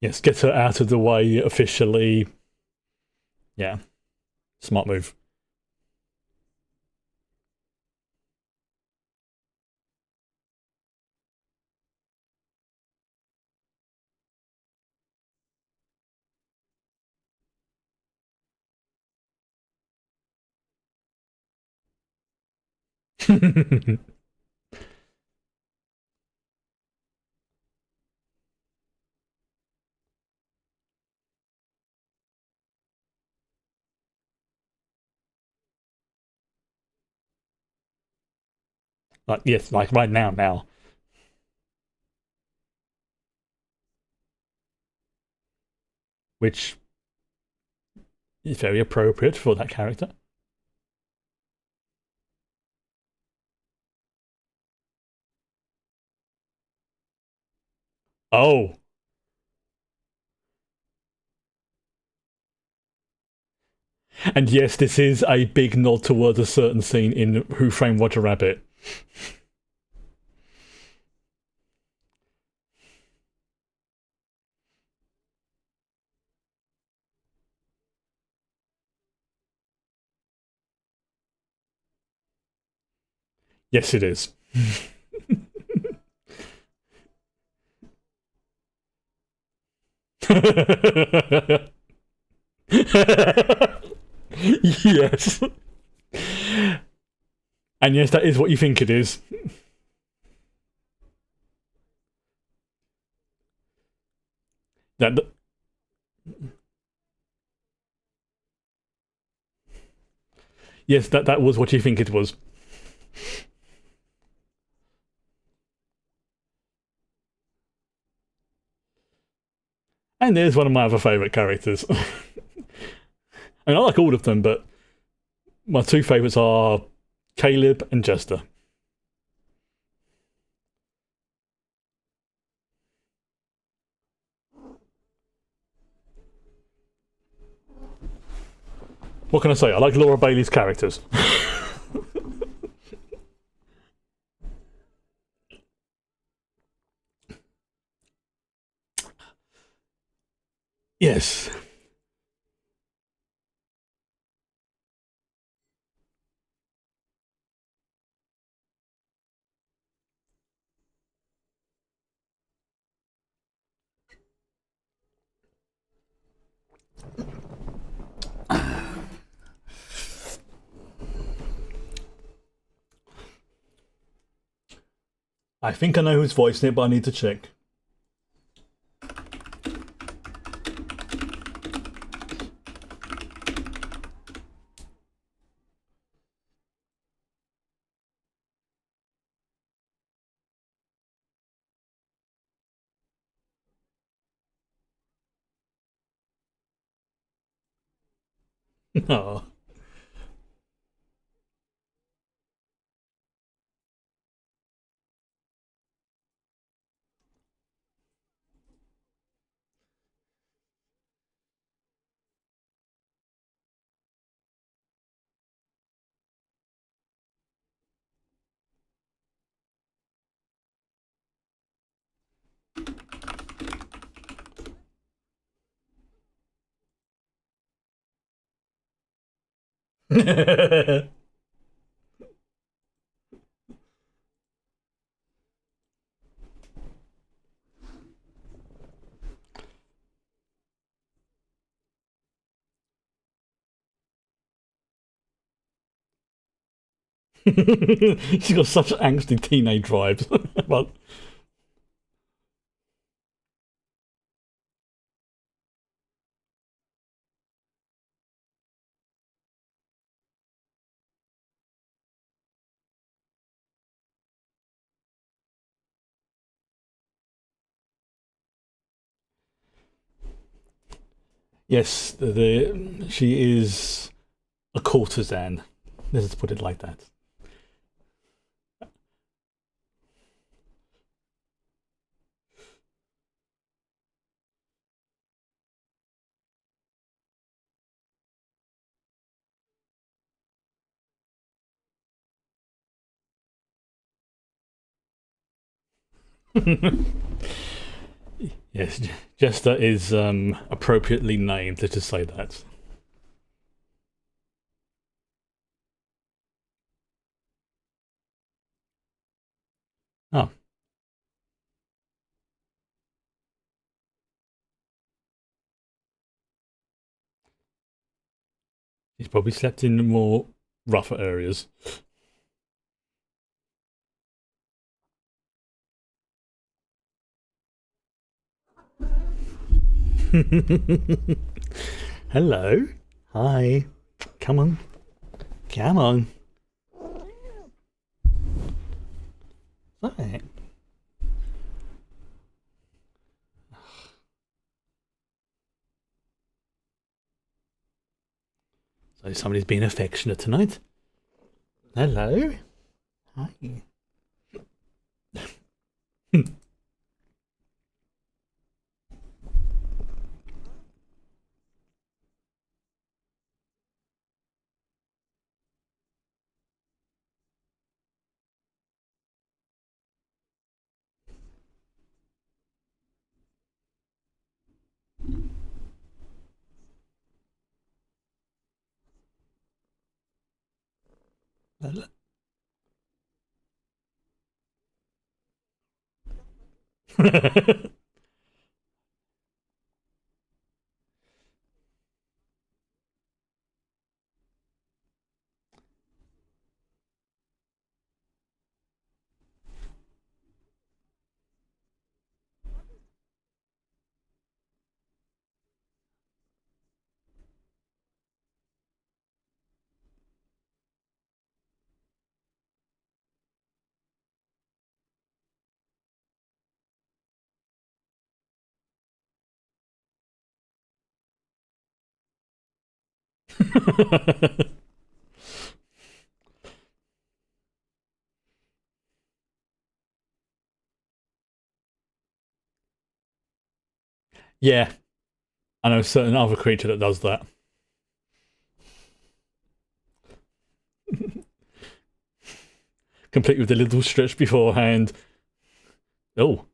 yes, get her out of the way officially. Yeah, smart move. Like yes, like right now, which is very appropriate for that character. Oh, and yes, this is a big nod towards a certain scene in Who Framed Roger Rabbit. Yes, it is. Yes. And yes, that is what you think it is. That yes, that was what you think it was. And there's one of my other favourite characters. And I like all of them, but my two favourites are Caleb and Jester. What can I say? I like Laura Bailey's characters. Yes. I think I know who's voicing it, but I need to check. Oh. She's got such angsty teenage vibes. But yes, she is a courtesan. Let's put it like that. Yes, Jester is appropriately named. Let's just say that. Oh, he's probably slept in more rougher areas. Hello. Hi. Come on. Come on. Right. So somebody's being affectionate tonight. Hello. Hi. Hello. Yeah, I know a certain other creature that does that. Complete with a little stretch beforehand. Oh,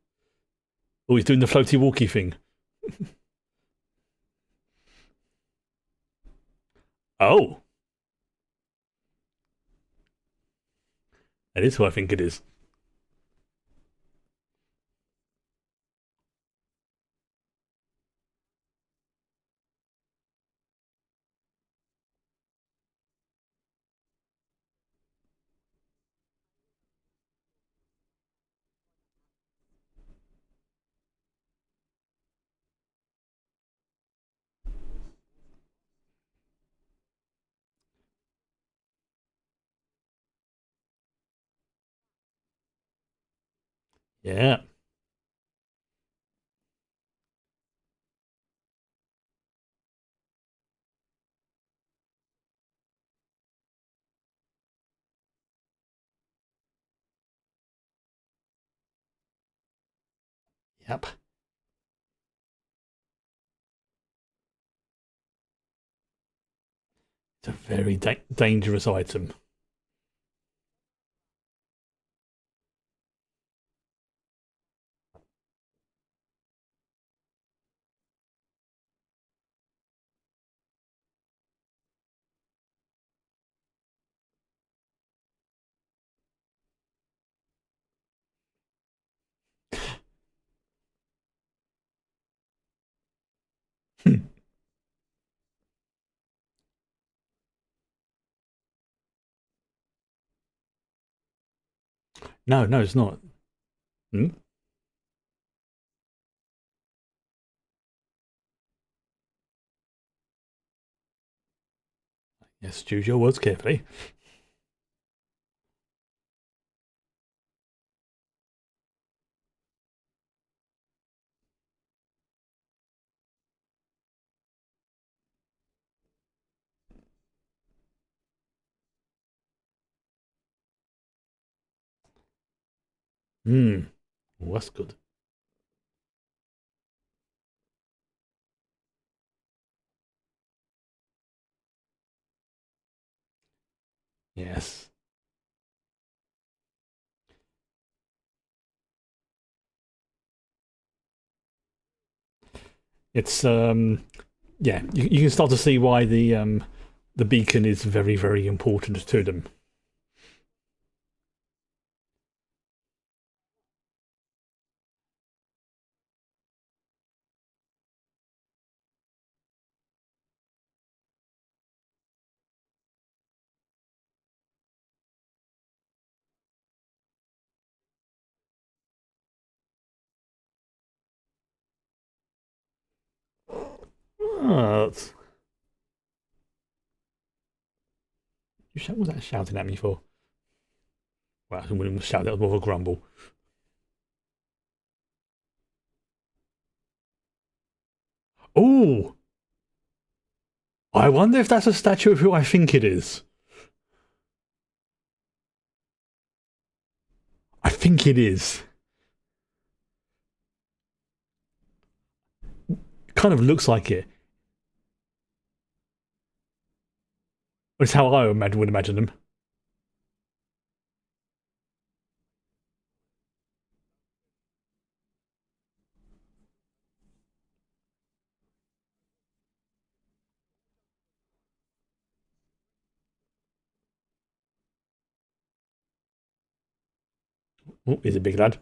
oh, he's doing the floaty walkie thing. Oh, that is who I think it is. Yeah, yep. It's a very dangerous item. No, no, it's not. Hmm? Yes, choose your words carefully. Hmm. Oh, that's good. Yes. It's yeah, you can start to see why the beacon is very, very important to them. Oh, what was that shouting at me for? Well, I wouldn't shout, that was more of a grumble. Oh, I wonder if that's a statue of who I think it is. I think it is. Kind of looks like it. It's how I would imagine them. Oh, he's a big lad.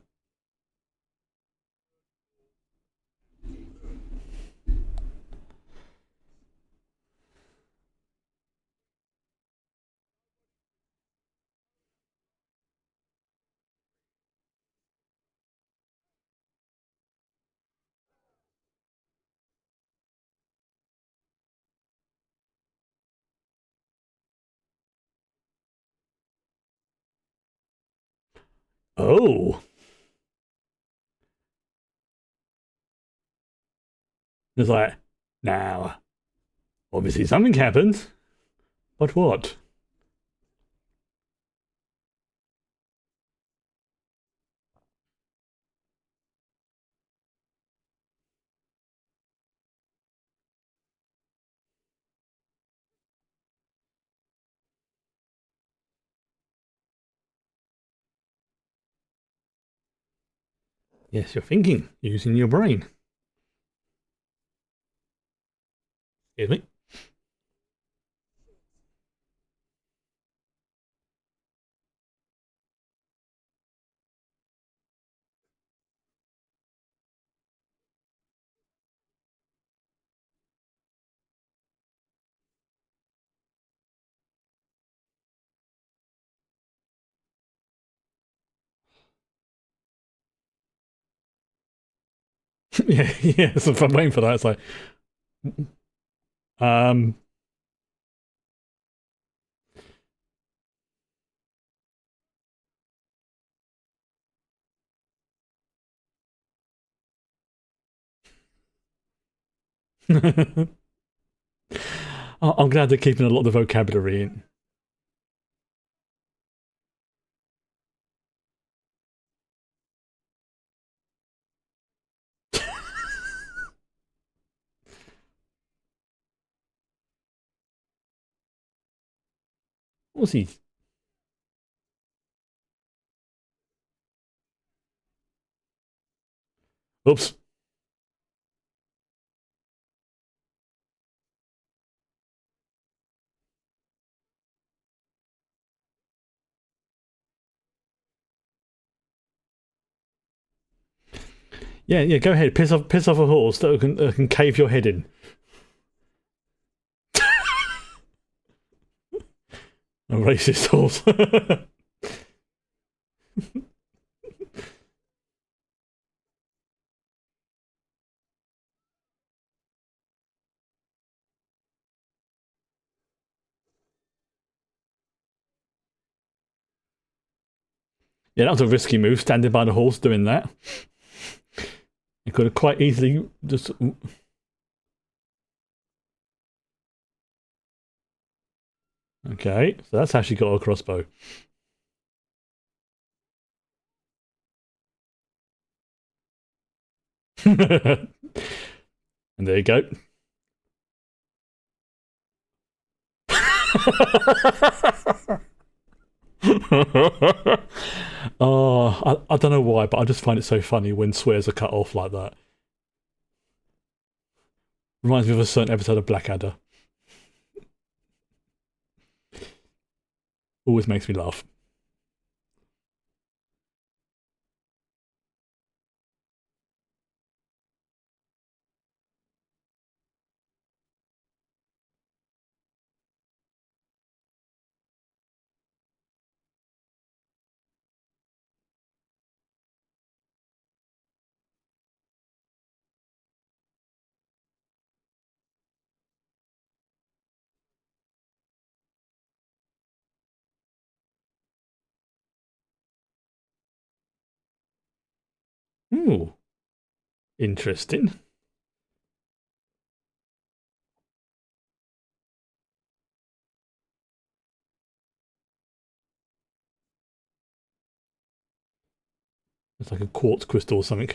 Oh, it's like now. Obviously, something happened, but what? Yes, you're thinking, using your brain. Excuse me. Yeah, yeah. So if I'm waiting for that, it's like, um, I'm glad they're keeping a lot of the vocabulary in. What's he? Oops. Yeah, yeah. Go ahead. Piss off a horse that can cave your head in. A racist horse. Yeah, that was a risky move, standing by the horse doing that. You could have quite easily just... Okay, so that's how she got a crossbow. And there you go. Oh, I don't know why, but I just find it so funny when swears are cut off like that. Reminds me of a certain episode of Blackadder. Always makes me laugh. Ooh, interesting. It's like a quartz crystal or something.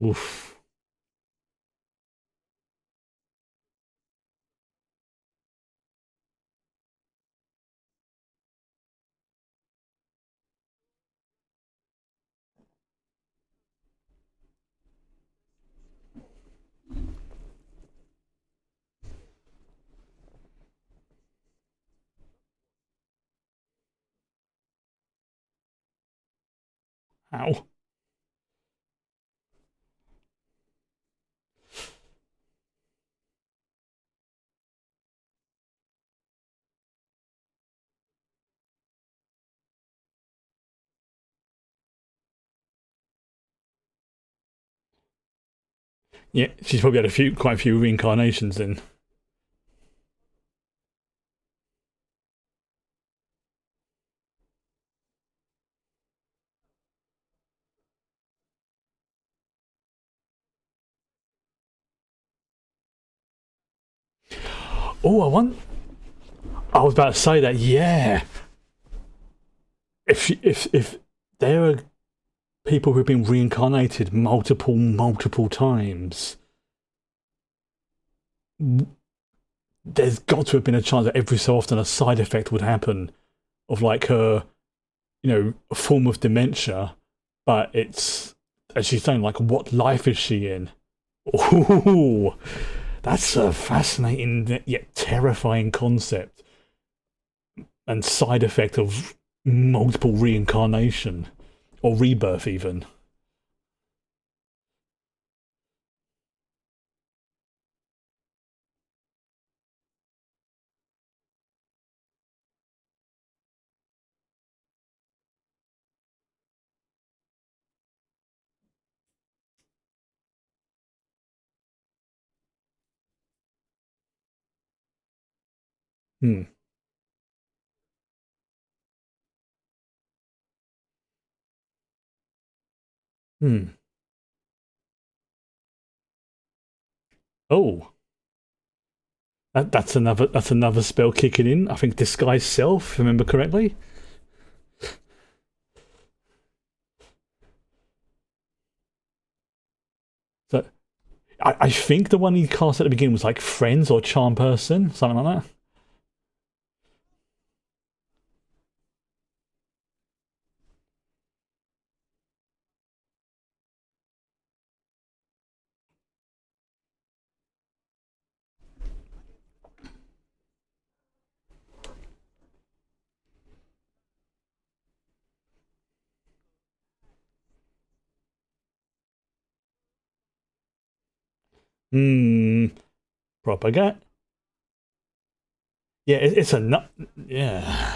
Oof. Ow. Yeah, she's probably had quite a few reincarnations then. Oh, I was about to say that. Yeah, if there are people who've been reincarnated multiple times, there's got to have been a chance that every so often a side effect would happen of like her, a form of dementia, but it's, as she's saying, like, what life is she in? Oh, that's a fascinating yet terrifying concept and side effect of multiple reincarnation or rebirth, even. Hmm. Hmm. Oh, that's another spell kicking in. I think disguise self. If I remember correctly. So I think the one he cast at the beginning was like friends or charm person, something like that. Hmm. Propagate. Yeah, it's a nut. Yeah.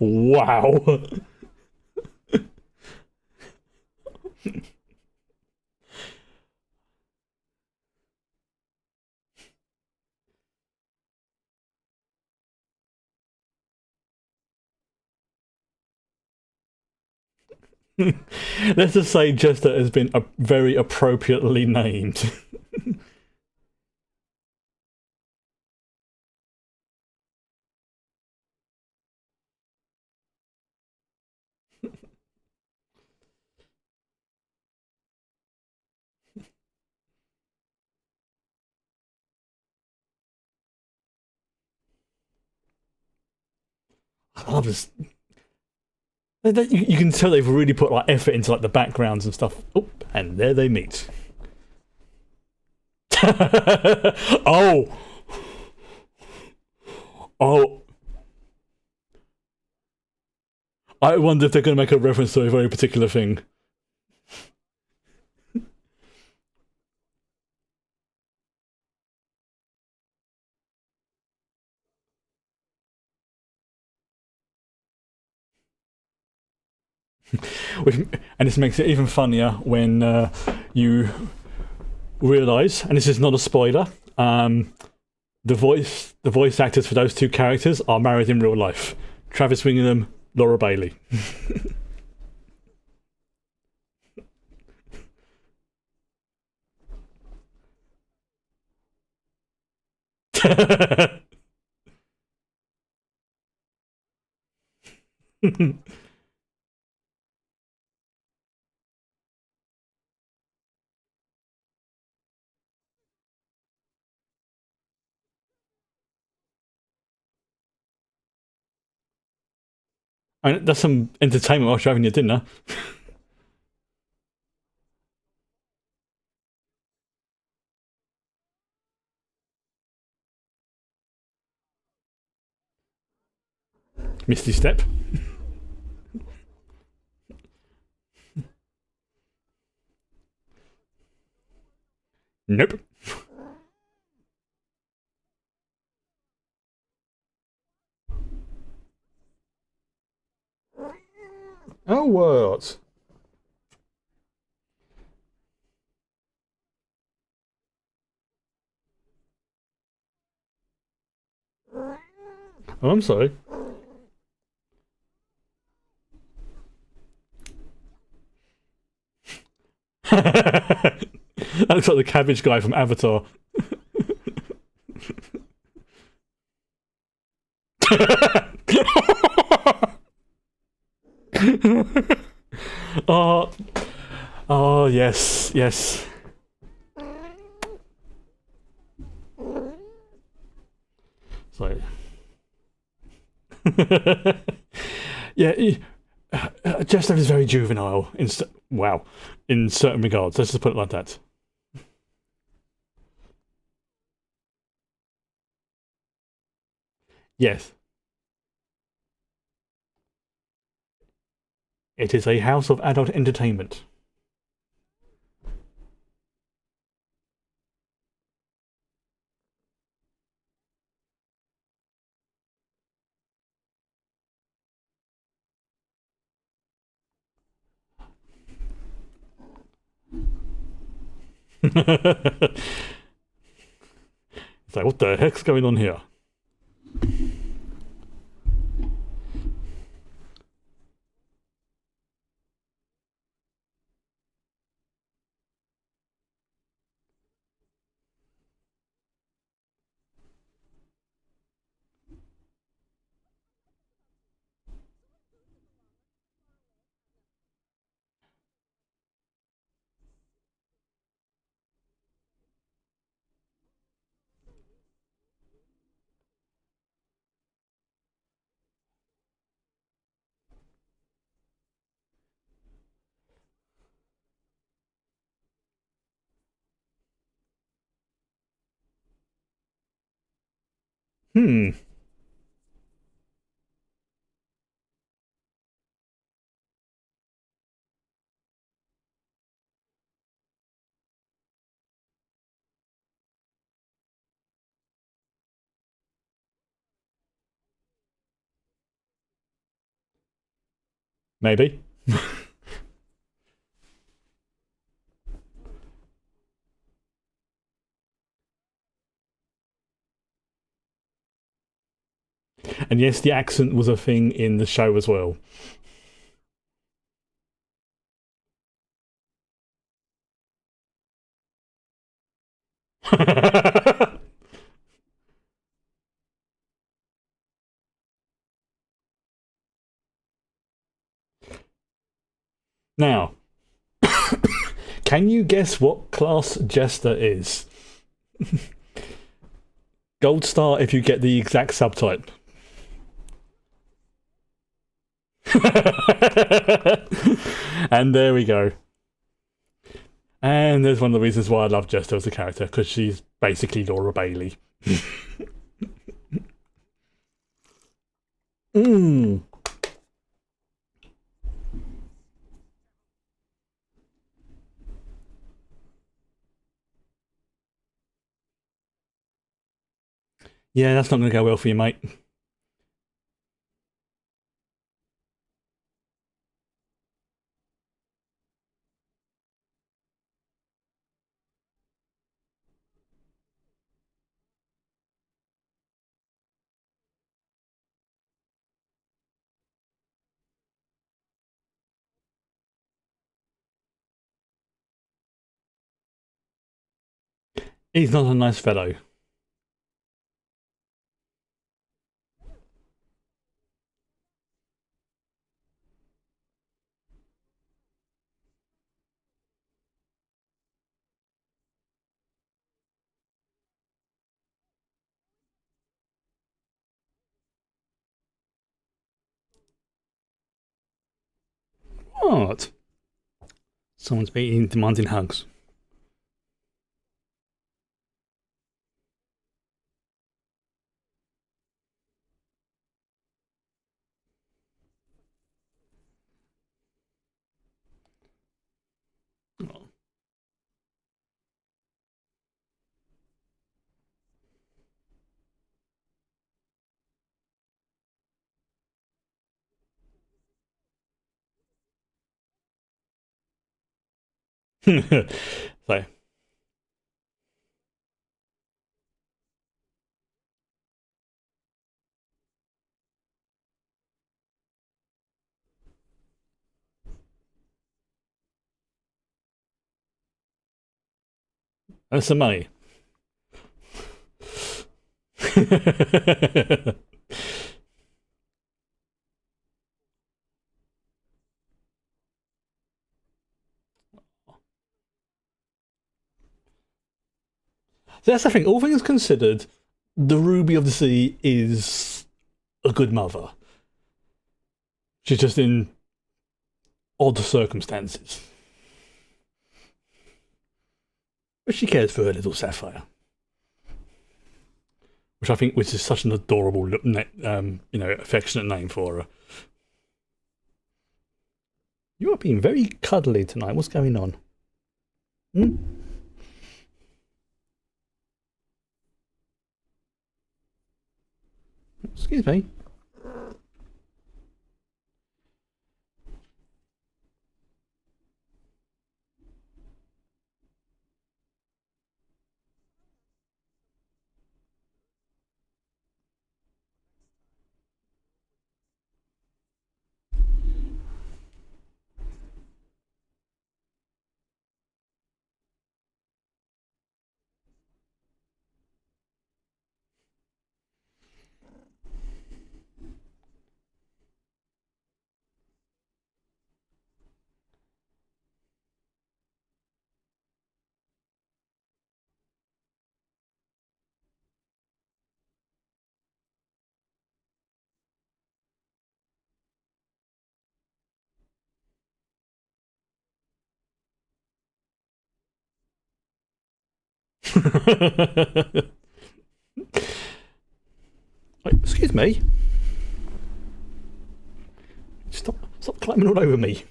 Wow. Let's just say Jester has been very appropriately named. I love this. You can tell they've really put like effort into like the backgrounds and stuff. Oh, and there they meet. Oh, oh! I wonder if they're going to make a reference to a very particular thing. Which, and this makes it even funnier when you realise, and this is not a spoiler, the voice actors for those two characters are married in real life. Travis Wingham, Laura Bailey. And that's some entertainment whilst you're having your dinner. Misty Step. Nope. Oh, what? Oh, I'm sorry. That looks like the cabbage guy from Avatar. Oh, oh, yes, yes. So, yeah, Jester is very juvenile. Wow, in certain regards. Let's just put it like that. Yes, it is a house of adult entertainment. It's like, what the heck's going on here? Hmm. Maybe. And yes, the accent was a thing in the show as well. Now, can you guess what class Jester is? Gold star if you get the exact subtype. And there we go. And there's one of the reasons why I love Jester as a character, because she's basically Laura Bailey. Mmm. Yeah, that's not going to go well for you, mate. He's not a nice fellow. What? Someone's beating, demanding hugs. So, that's some money. So that's the thing. All things considered, the Ruby of the Sea is a good mother. She's just in odd circumstances. But she cares for her little Sapphire. Which is such an adorable, affectionate name for her. You are being very cuddly tonight. What's going on? Hmm? Excuse me. Wait, excuse me. Stop climbing all over me.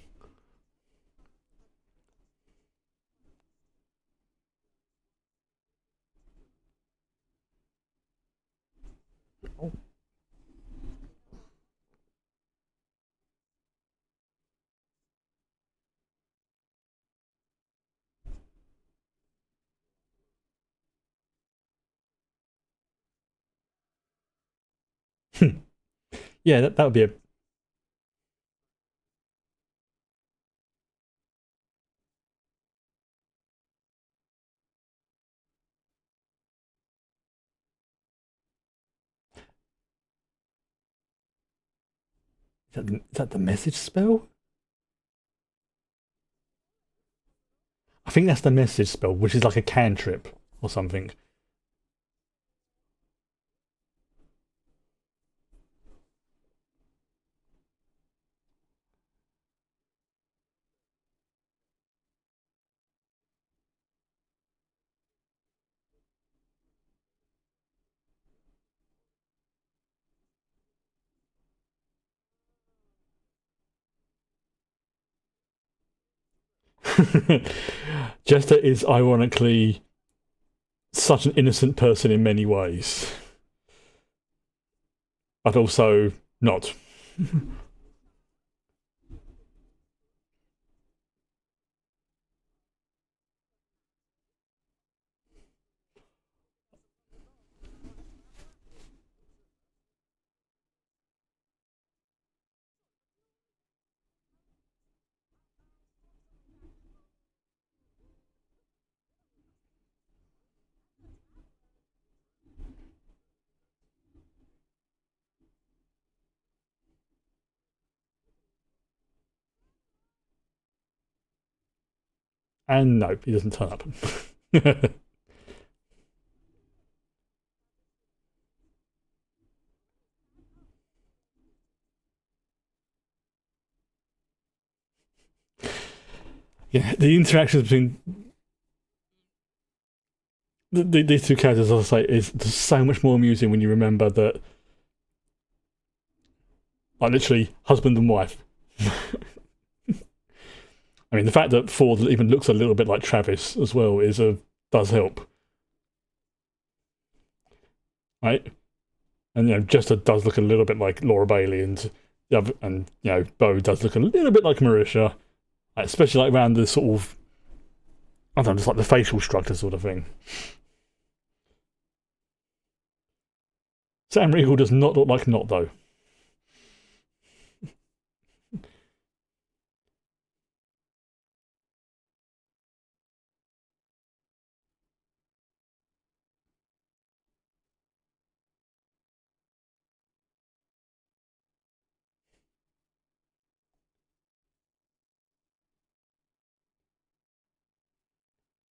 Yeah, that would be a. Is that the message spell? I think that's the message spell, which is like a cantrip or something. Jester is ironically such an innocent person in many ways, but also not. And no, he doesn't turn up. Yeah, the interactions between these two characters, as I say, is so much more amusing when you remember that, like, literally husband and wife. I mean, the fact that Ford even looks a little bit like Travis as well does help, right? And Jester does look a little bit like Laura Bailey, and Bo does look a little bit like Marisha, like, especially like around the sort of, I don't know, just like the facial structure sort of thing. Sam Riegel does not look like Not though.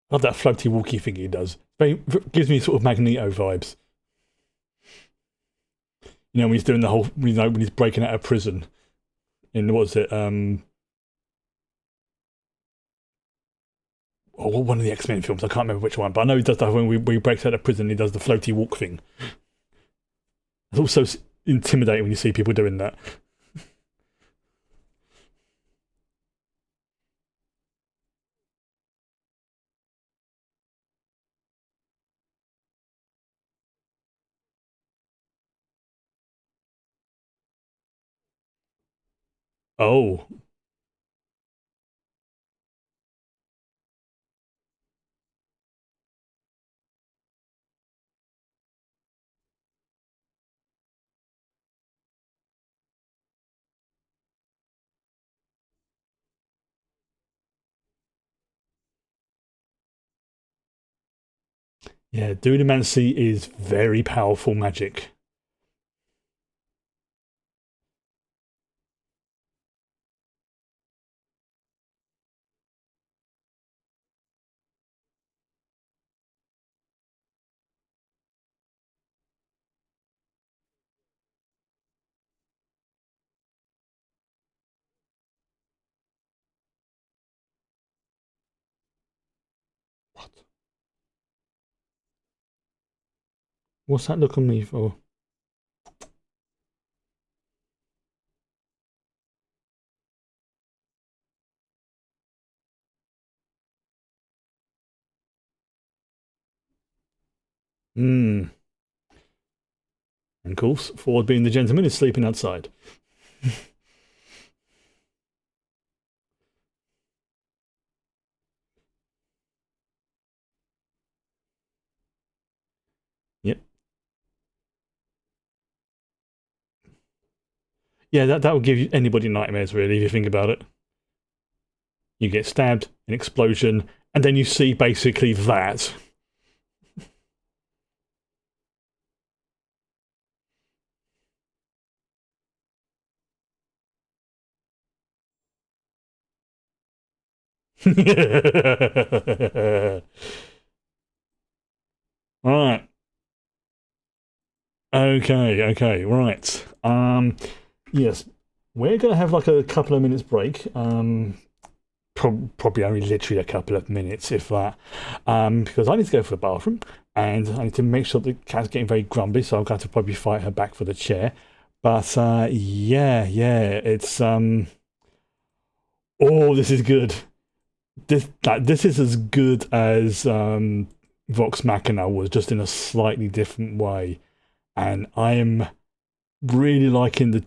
I love that floaty walkie thing he does. Very, gives me sort of Magneto vibes. When he's doing the whole, when he's breaking out of prison in, what's it, one of the X-Men films. I can't remember which one, but I know he does that when he breaks out of prison. He does the floaty walk thing. It's also intimidating when you see people doing that. Oh, yeah, Dunamancy is very powerful magic. What? What's that look on me for? Hmm. And of course, Ford being the gentleman is sleeping outside. Yep. Yeah, that would give anybody nightmares, really, if you think about it. You get stabbed, an explosion, and then you see basically that. Right. Okay, right. Yes. We're gonna have like a couple of minutes break. Probably only literally a couple of minutes, if that. Because I need to go for the bathroom and I need to make sure the cat's getting very grumpy, so I'm going to probably fight her back for the chair. But yeah, it's oh, this is good. This is as good as Vox Machina was, just in a slightly different way. And I am really liking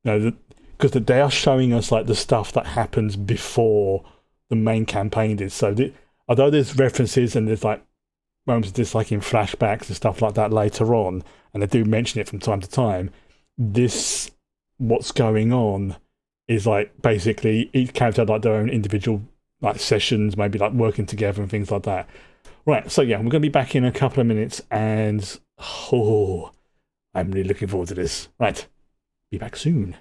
because they are showing us like the stuff that happens before the main campaign did. So although there's references and there's like moments of this like in flashbacks and stuff like that later on, and they do mention it from time to time, this what's going on is like basically each character had like their own individual like sessions, maybe like working together and things like that. Right, so yeah, we're gonna be back in a couple of minutes, and oh, I'm really looking forward to this. Right, be back soon.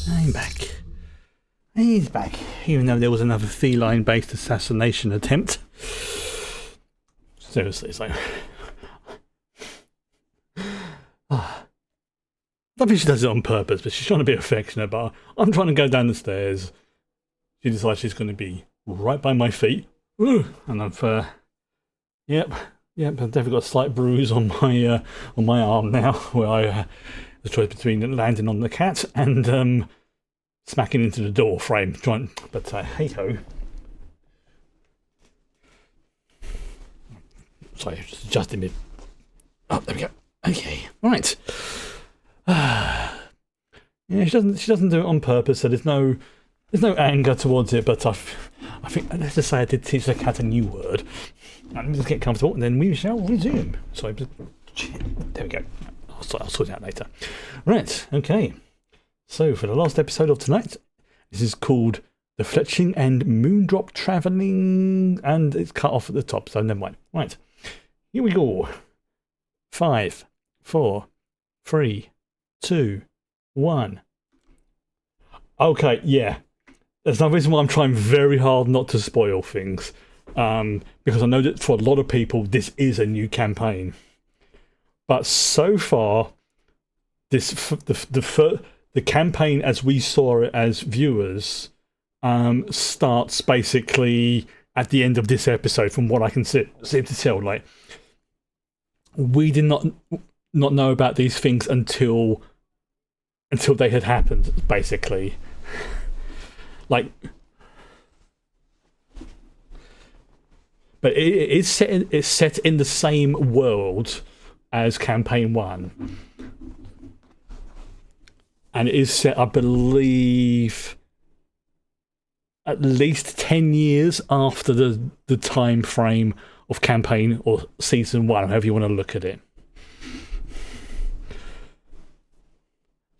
I'm back. He's back. Even though there was another feline-based assassination attempt. Seriously, it's like... I don't think she does it on purpose, but she's trying to be affectionate, but I'm trying to go down the stairs. She decides she's going to be right by my feet. And I've... Yep, I've definitely got a slight bruise on my arm now, where I the choice between landing on the cat and smacking into the door frame. But hey ho. Sorry, just adjusting me. Oh, there we go. Okay, right. Yeah, she doesn't do it on purpose, so there's no anger towards it. But I think let's just say I did teach the cat a new word. Let me just get comfortable, and then we shall resume. Sorry, there we go. I'll sort it out later. Right, okay. So for the last episode of tonight, this is called The Fletching and Moondrop Travelling, and it's cut off at the top, so never mind. Right, here we go. 5, 4, 3, 2, 1. Okay, yeah. There's no reason why I'm trying very hard not to spoil things. Because I know that for a lot of people this is a new campaign, but so far the campaign as we saw it as viewers starts basically at the end of this episode. From what I can seem to tell, like we did not know about these things until they had happened, basically. Like. But it's set in the same world as Campaign 1. And it is set, I believe, at least 10 years after the time frame of Campaign or Season 1, however you want to look at it.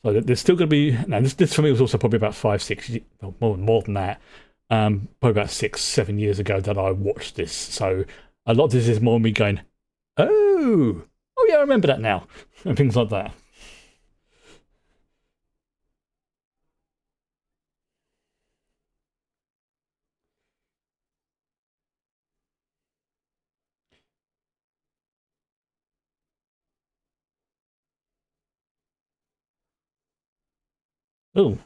So there's still going to be... Now, this for me was also probably about 5, 6... more than that. Probably about 6, 7 years ago that I watched this. So a lot of this is more me going, oh yeah, I remember that now, and things like that. Oh.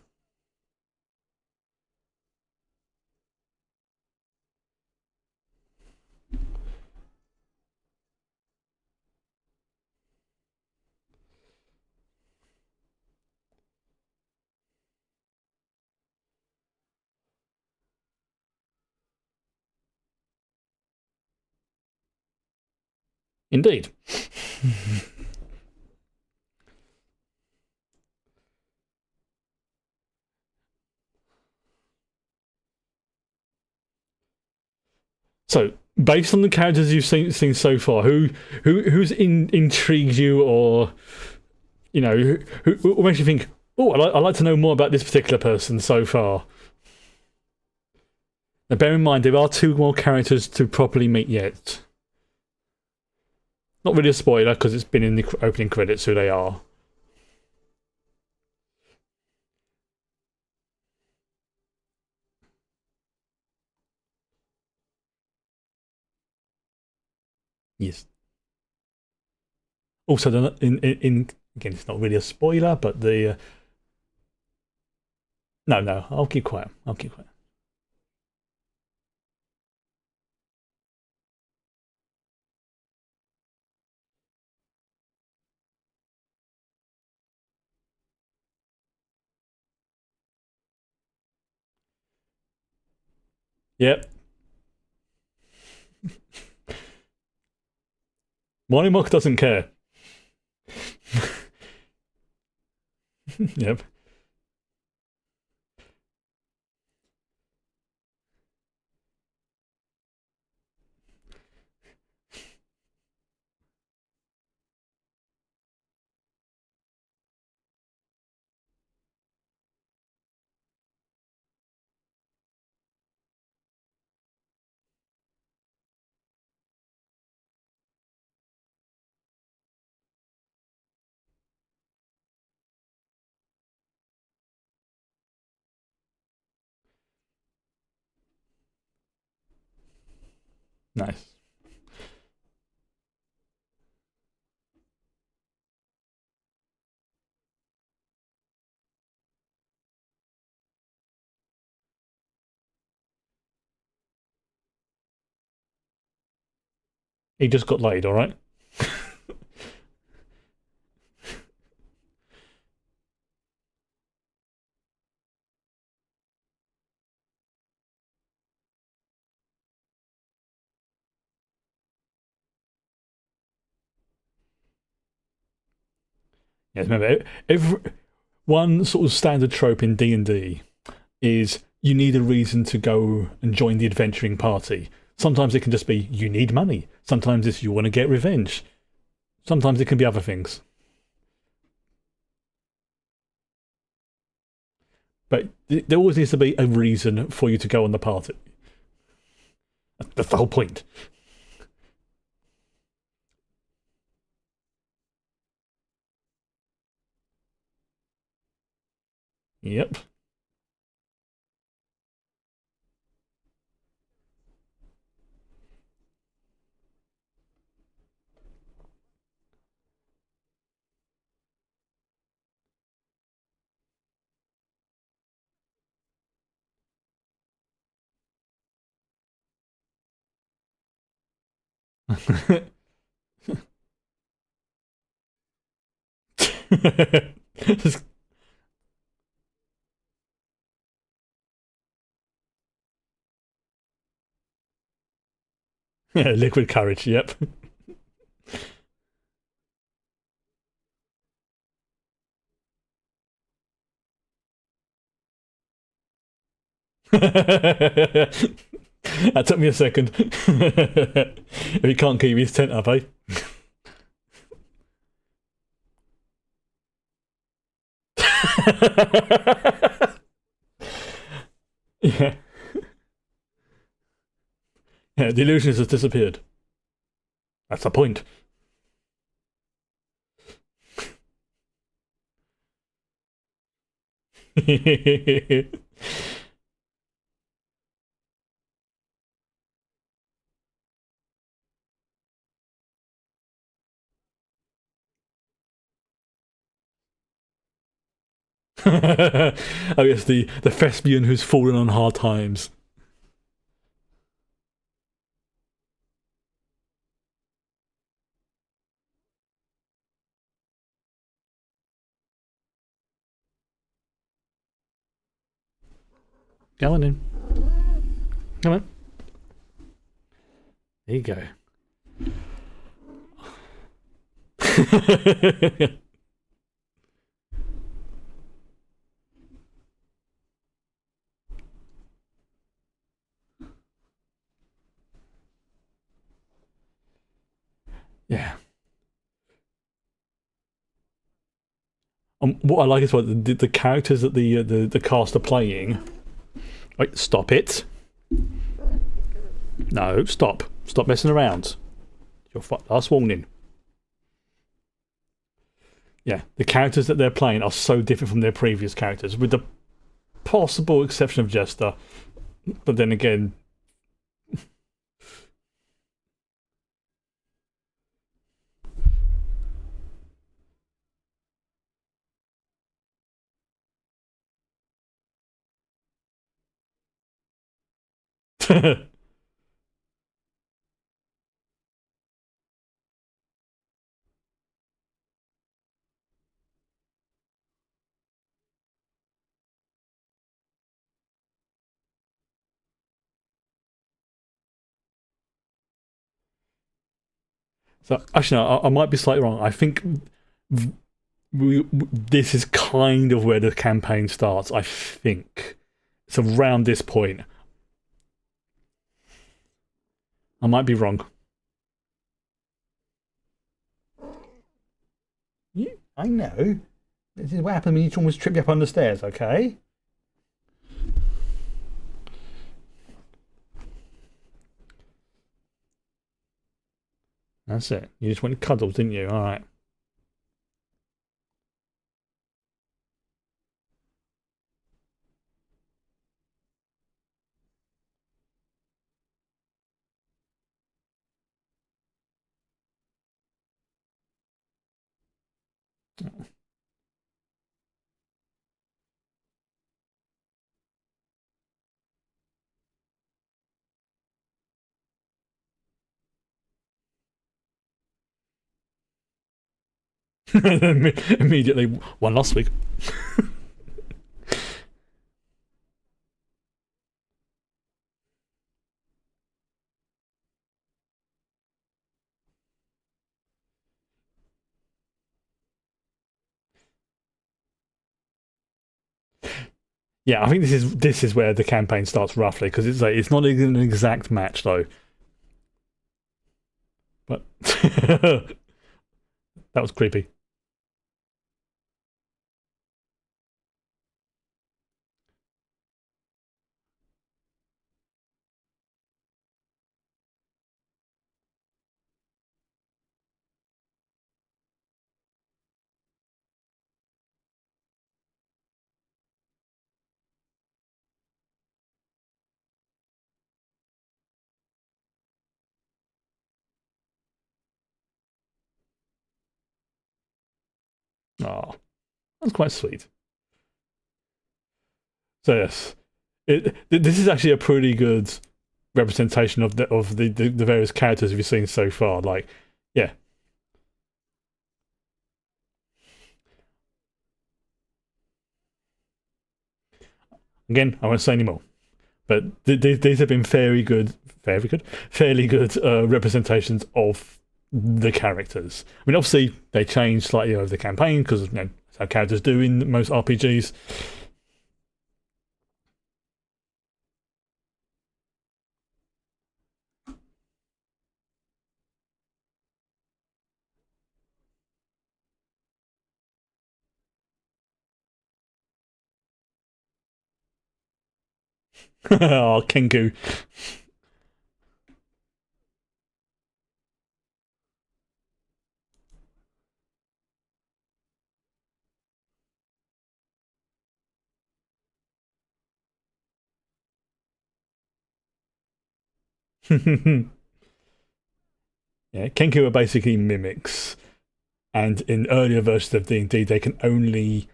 Indeed. So, based on the characters you've seen so far, who's intrigued you, or who makes you think, oh, I'd like to know more about this particular person so far? Now, bear in mind there are 2 more characters to properly meet yet. Not really a spoiler because it's been in the opening credits who they are. Yes. Also, in again, it's not really a spoiler, but the no, I'll keep quiet. Yep. Mock doesn't care. Yep. Nice. He just got laid, all right? Yes, remember, every, one sort of standard trope in D&D is you need a reason to go and join the adventuring party. Sometimes it can just be you need money. Sometimes it's you want to get revenge. Sometimes it can be other things. But there always needs to be a reason for you to go on the party. That's the whole point. Yep. Yeah, liquid courage, yep. That took me a second. If he can't keep his tent up, eh? Yeah. Yeah, the illusionist has disappeared. That's the point. Oh yes, the thespian who's fallen on hard times. Come on in. Come on. There you go. Yeah. What I like is what the characters that the cast are playing. Right, stop it. No, stop. Stop messing around. Your last warning. Yeah, the characters that they're playing are so different from their previous characters, with the possible exception of Jester. But then again, so actually, no, I might be slightly wrong. I think this is kind of where the campaign starts. I think it's around this point. I might be wrong. I know. This is what happened when you almost tripped me up on the stairs. Okay. That's it. You just went cuddles, didn't you? All right. Immediately won last week. Yeah, I think this is where the campaign starts roughly because it's not an exact match though. But that was creepy. Oh, that's quite sweet. So yes, this is actually a pretty good representation of the various characters we've seen so far. Like, yeah, again, I won't say any more. But these have been fairly good representations of the characters. I mean, obviously they changed slightly over the campaign because that's how characters do in most RPGs. Oh, Kenku. Yeah, Kenku are basically mimics, and in earlier versions of D&D, they can only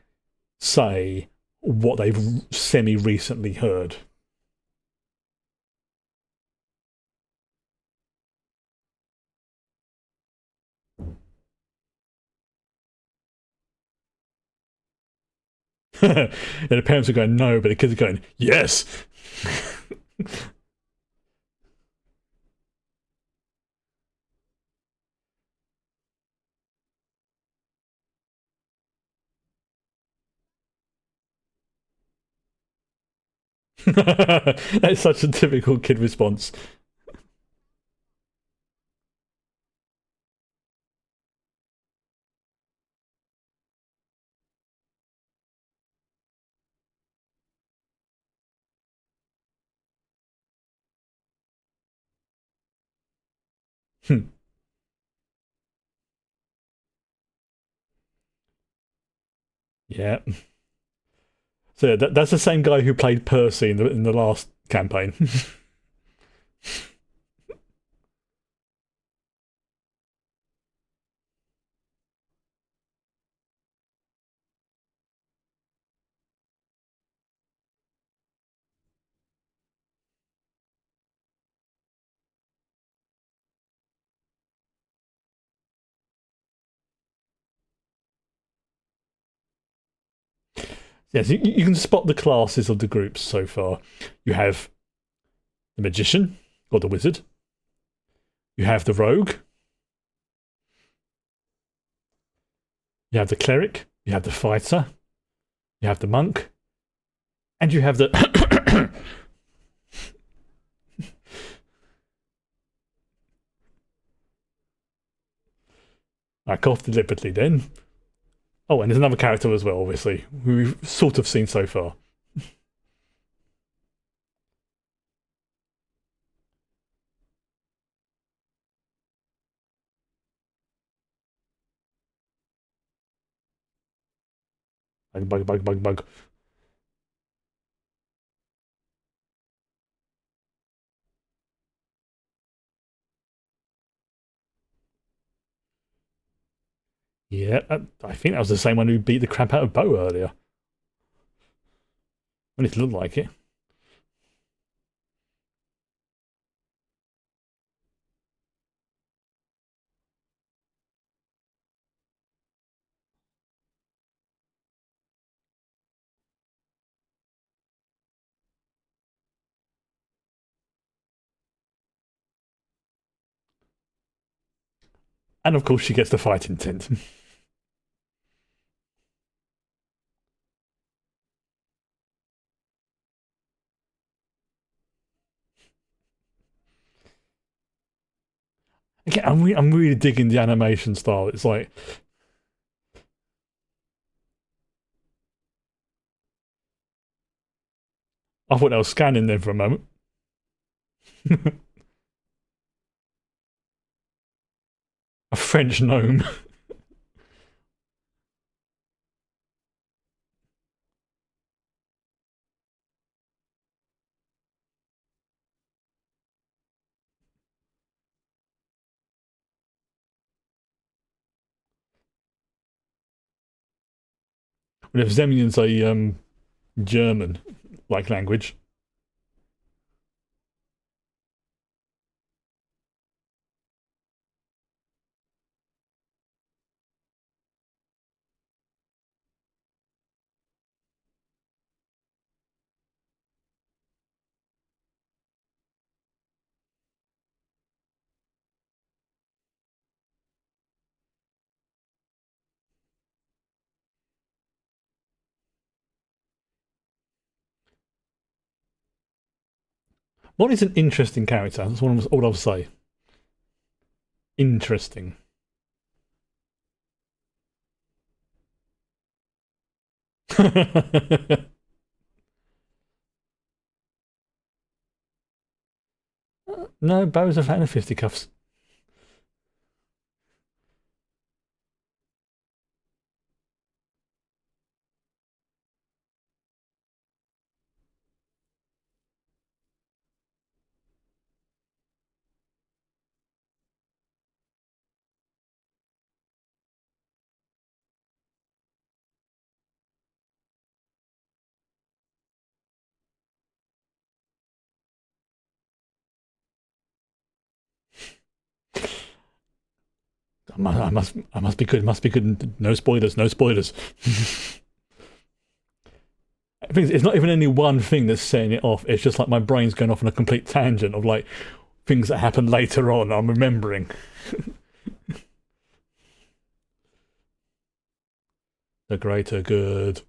say what they've semi recently heard. And the parents are going no, but the kids are going yes. That's such a typical kid response. Yeah. So yeah, that's the same guy who played Percy in the last campaign. Yes, you can spot the classes of the groups so far. You have the magician or the wizard. You have the rogue. You have the cleric. You have the fighter. You have the monk, and you have the. I coughed deliberately then. Oh, and there's another character as well, obviously, who we've sort of seen so far. Bug, bug, bug, bug, bug. Yeah, I think that was the same one who beat the crap out of Bo earlier. At least it looked like it. And of course she gets the fight intent. Again, I'm really digging the animation style. It's like, I thought I was scanning them for a moment. A French gnome. But if Zemnian's a German like language. What is an interesting character? That's all I'll say. Interesting. No, Bo's a fan of fisticuffs. I must be good. Must be good. No spoilers. No spoilers. It's not even any one thing that's setting it off. It's just like my brain's going off on a complete tangent of like things that happen later on. I'm remembering. The greater good.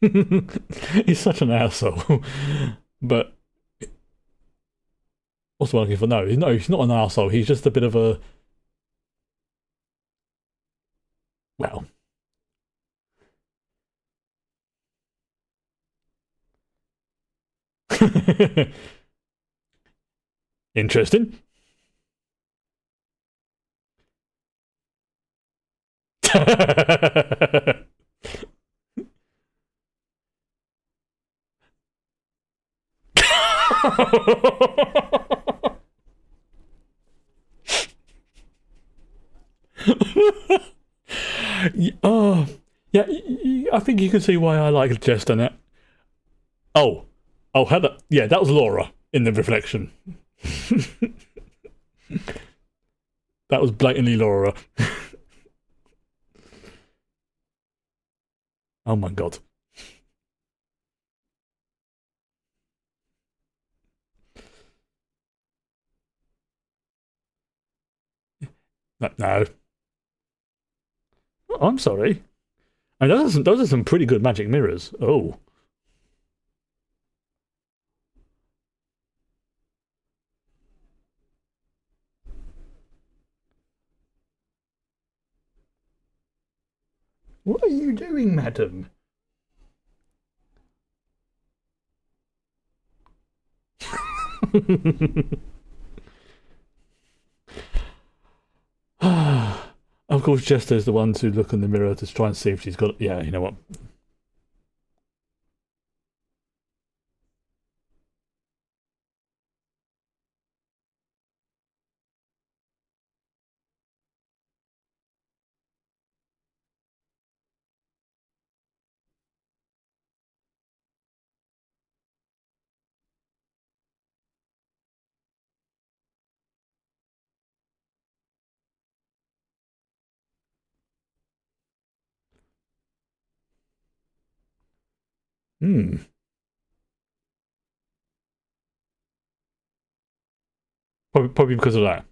He's such an asshole. But what's what I'm looking for? No, he's not an asshole. He's just a bit of a well. Interesting. Oh, yeah. I think you can see why I like Jester Net. Oh, Heather. Yeah, that was Laura in the reflection. That was blatantly Laura. Oh my god. No. I'm sorry. I mean, those are some pretty good magic mirrors. Oh. What are you doing, madam? Of course, Jester's the one to look in the mirror to try and see if she's got. Yeah, you know what? Hmm. Probably because of that.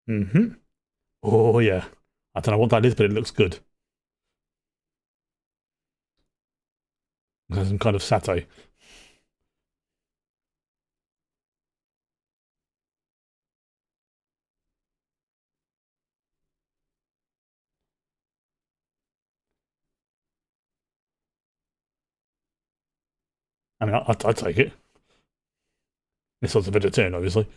Mm-hmm. Oh yeah. I don't know what that is, but it looks good. There's some kind of satay. I mean, I'd take it. This one's a vegetarian, obviously.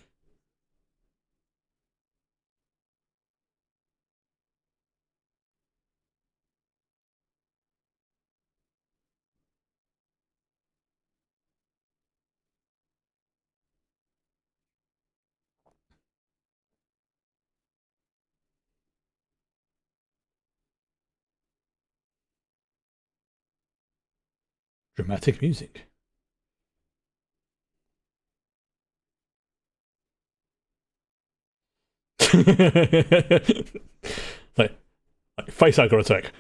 Dramatic music. like, face aggro attack.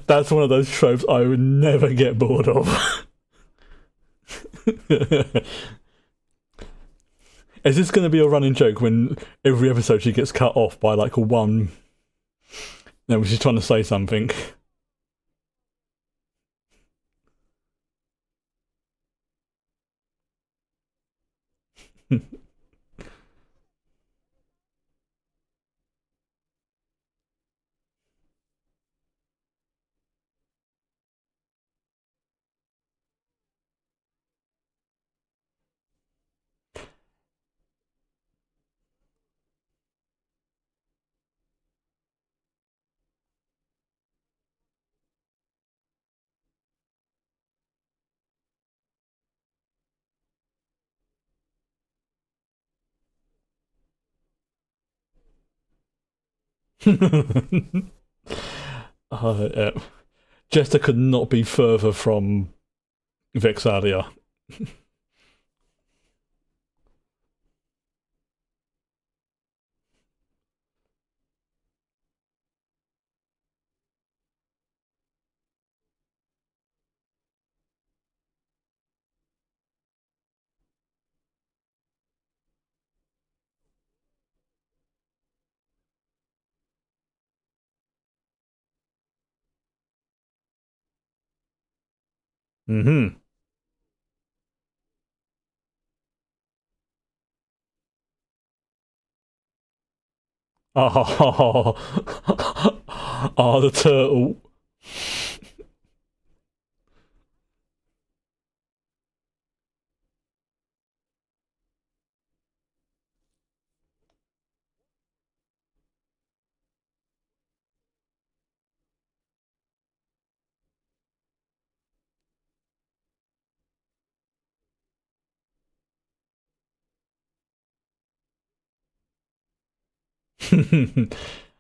That's one of those tropes I would never get bored of. Is this going to be a running joke when every episode she gets cut off by like one? No, when she's trying to say something. Yeah. Jester could not be further from Vexalia. Mm-hmm. Oh, oh, the turtle.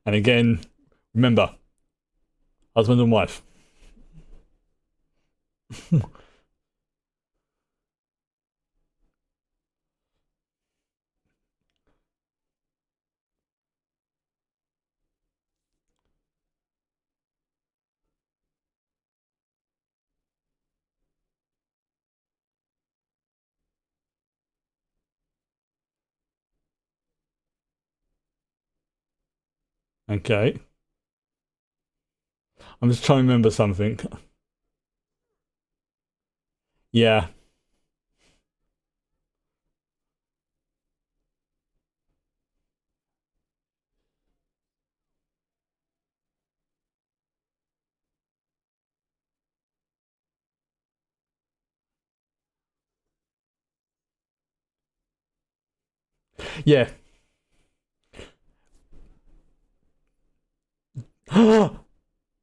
And again, remember, husband and wife. Okay. I'm just trying to remember something. Yeah. Yeah.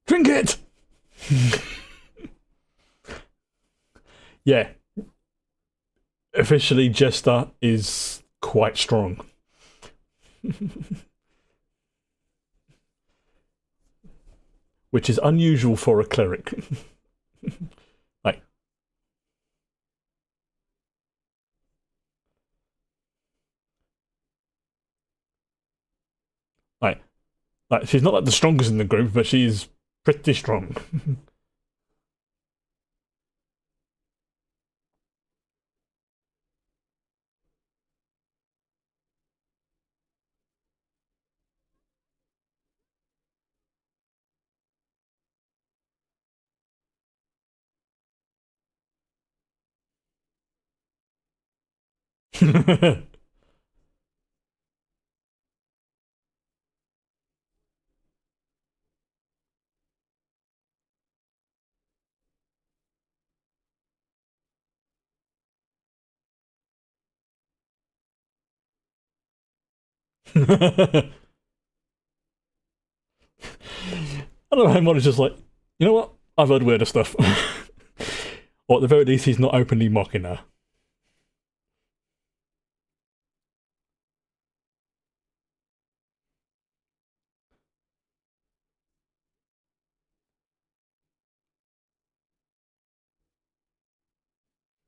Drink it! Yeah. Officially, Jester is quite strong. Which is unusual for a cleric. like, like, like, she's not like the strongest in the group, but she's pretty strong. I don't know, Mod is just like, you know what? I've heard weirder stuff. Or at the very least, he's not openly mocking her.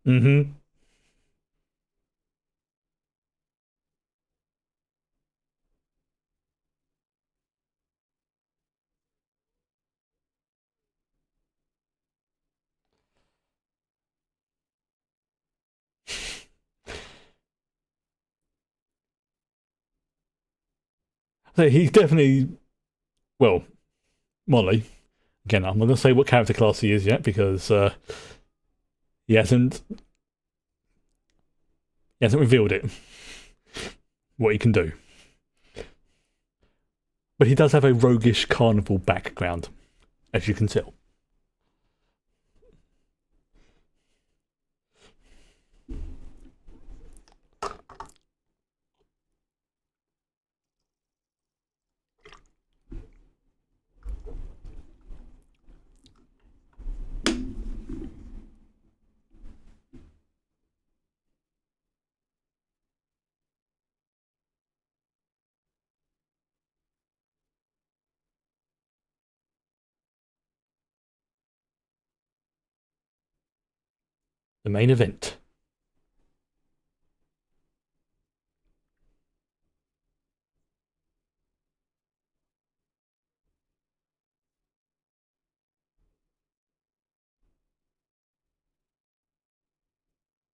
Mm-hmm. So he's definitely, well, Molly. Again, I'm not going to say what character class he is yet because he hasn't he hasn't revealed it, what he can do. But he does have a roguish carnival background, as you can tell. The main event.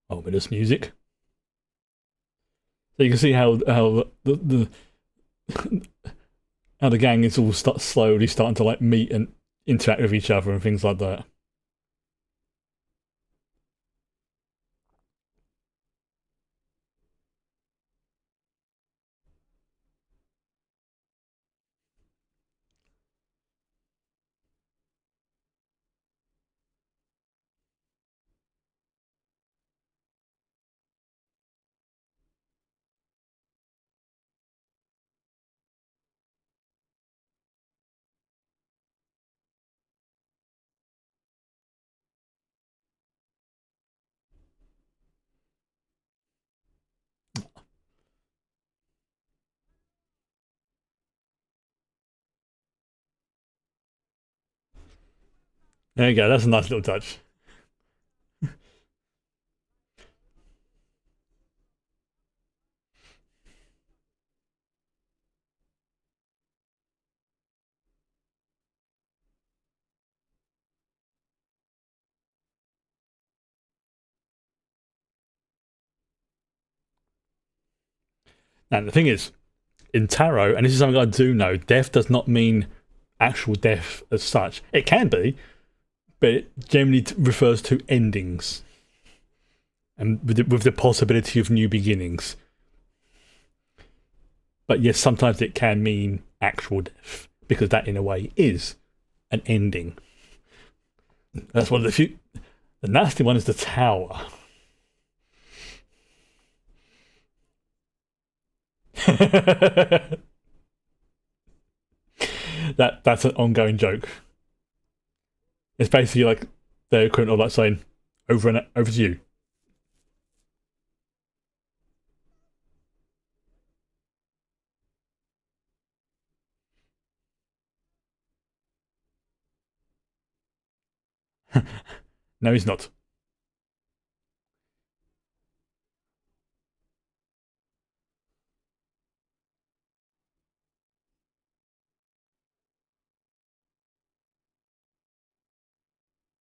Ominous music. So you can see how how the gang is all slowly starting to like meet and interact with each other and things like that. There you go. That's a nice little touch. And the thing is, in tarot, and this is something I do know, death does not mean actual death as such. It can be, but it generally refers to endings and with the possibility of new beginnings. But yes, sometimes it can mean actual death because that, in a way, is an ending. That's one of the few. The nasty one is the Tower. That's an ongoing joke. It's basically like the equivalent of like saying over to you. No, he's not.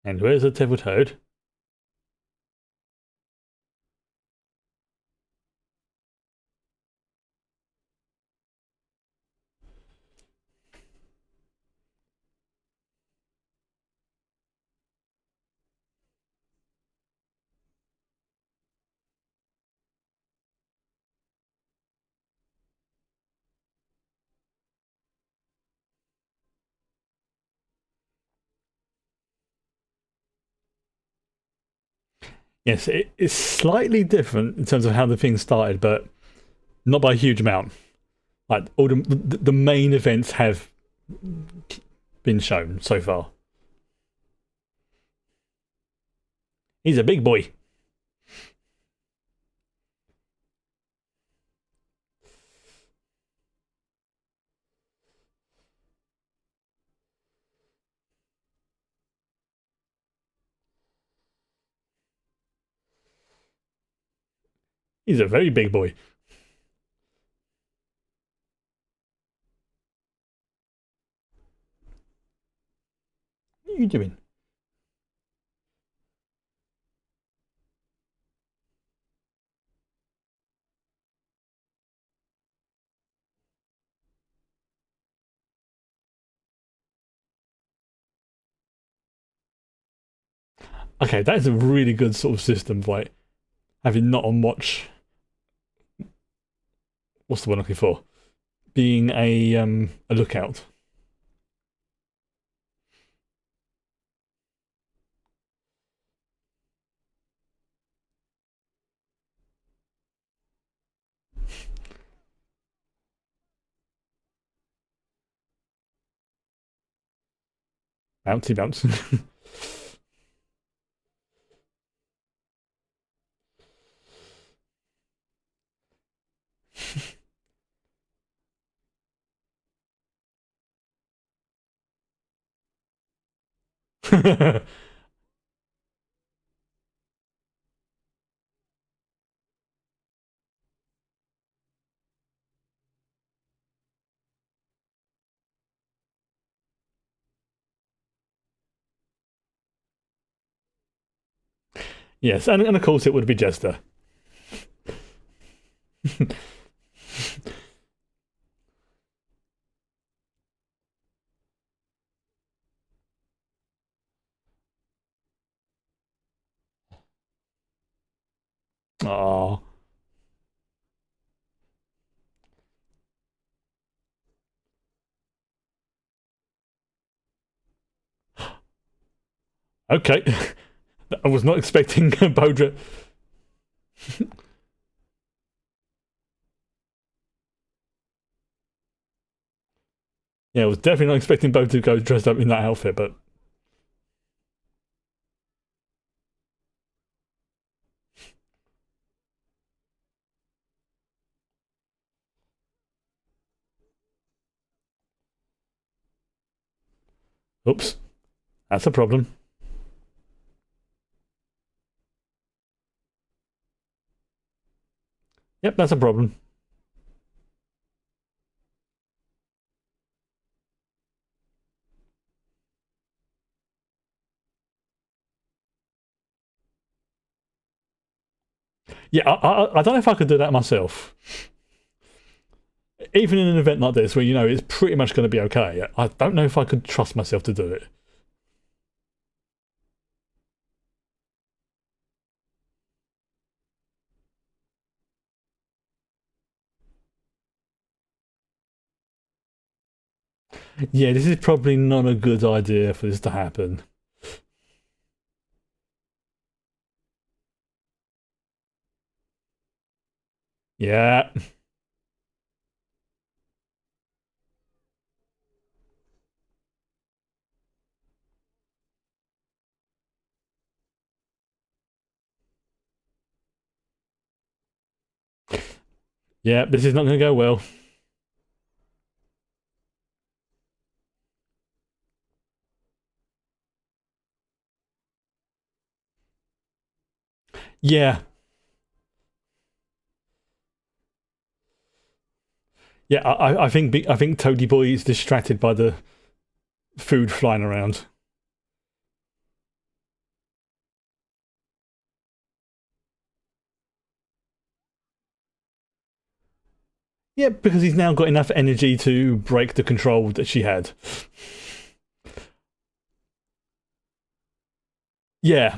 And where's the devil toad? Yes, it's slightly different in terms of how the thing started, but not by a huge amount. Like all the main events have been shown so far. He's a big boy. He's a very big boy. What are you doing? Okay, that is a really good sort of system. Like having not on watch. What's the one I'm looking for? Being a lookout. Bouncy bounce. Yes, and of course it would be Jester. Oh, okay. I was not expecting Bodra. Yeah, I was definitely not expecting Bo to go dressed up in that outfit, but oops, that's a problem. Yep, that's a problem. Yeah, I don't know if I could do that myself. Even in an event like this, where you know it's pretty much going to be okay, I don't know if I could trust myself to do it. Yeah, this is probably not a good idea for this to happen. Yeah. Yeah, this is not going to go well. Yeah. Yeah, I think Toady Boy is distracted by the food flying around. Yeah, because he's now got enough energy to break the control that she had. Yeah.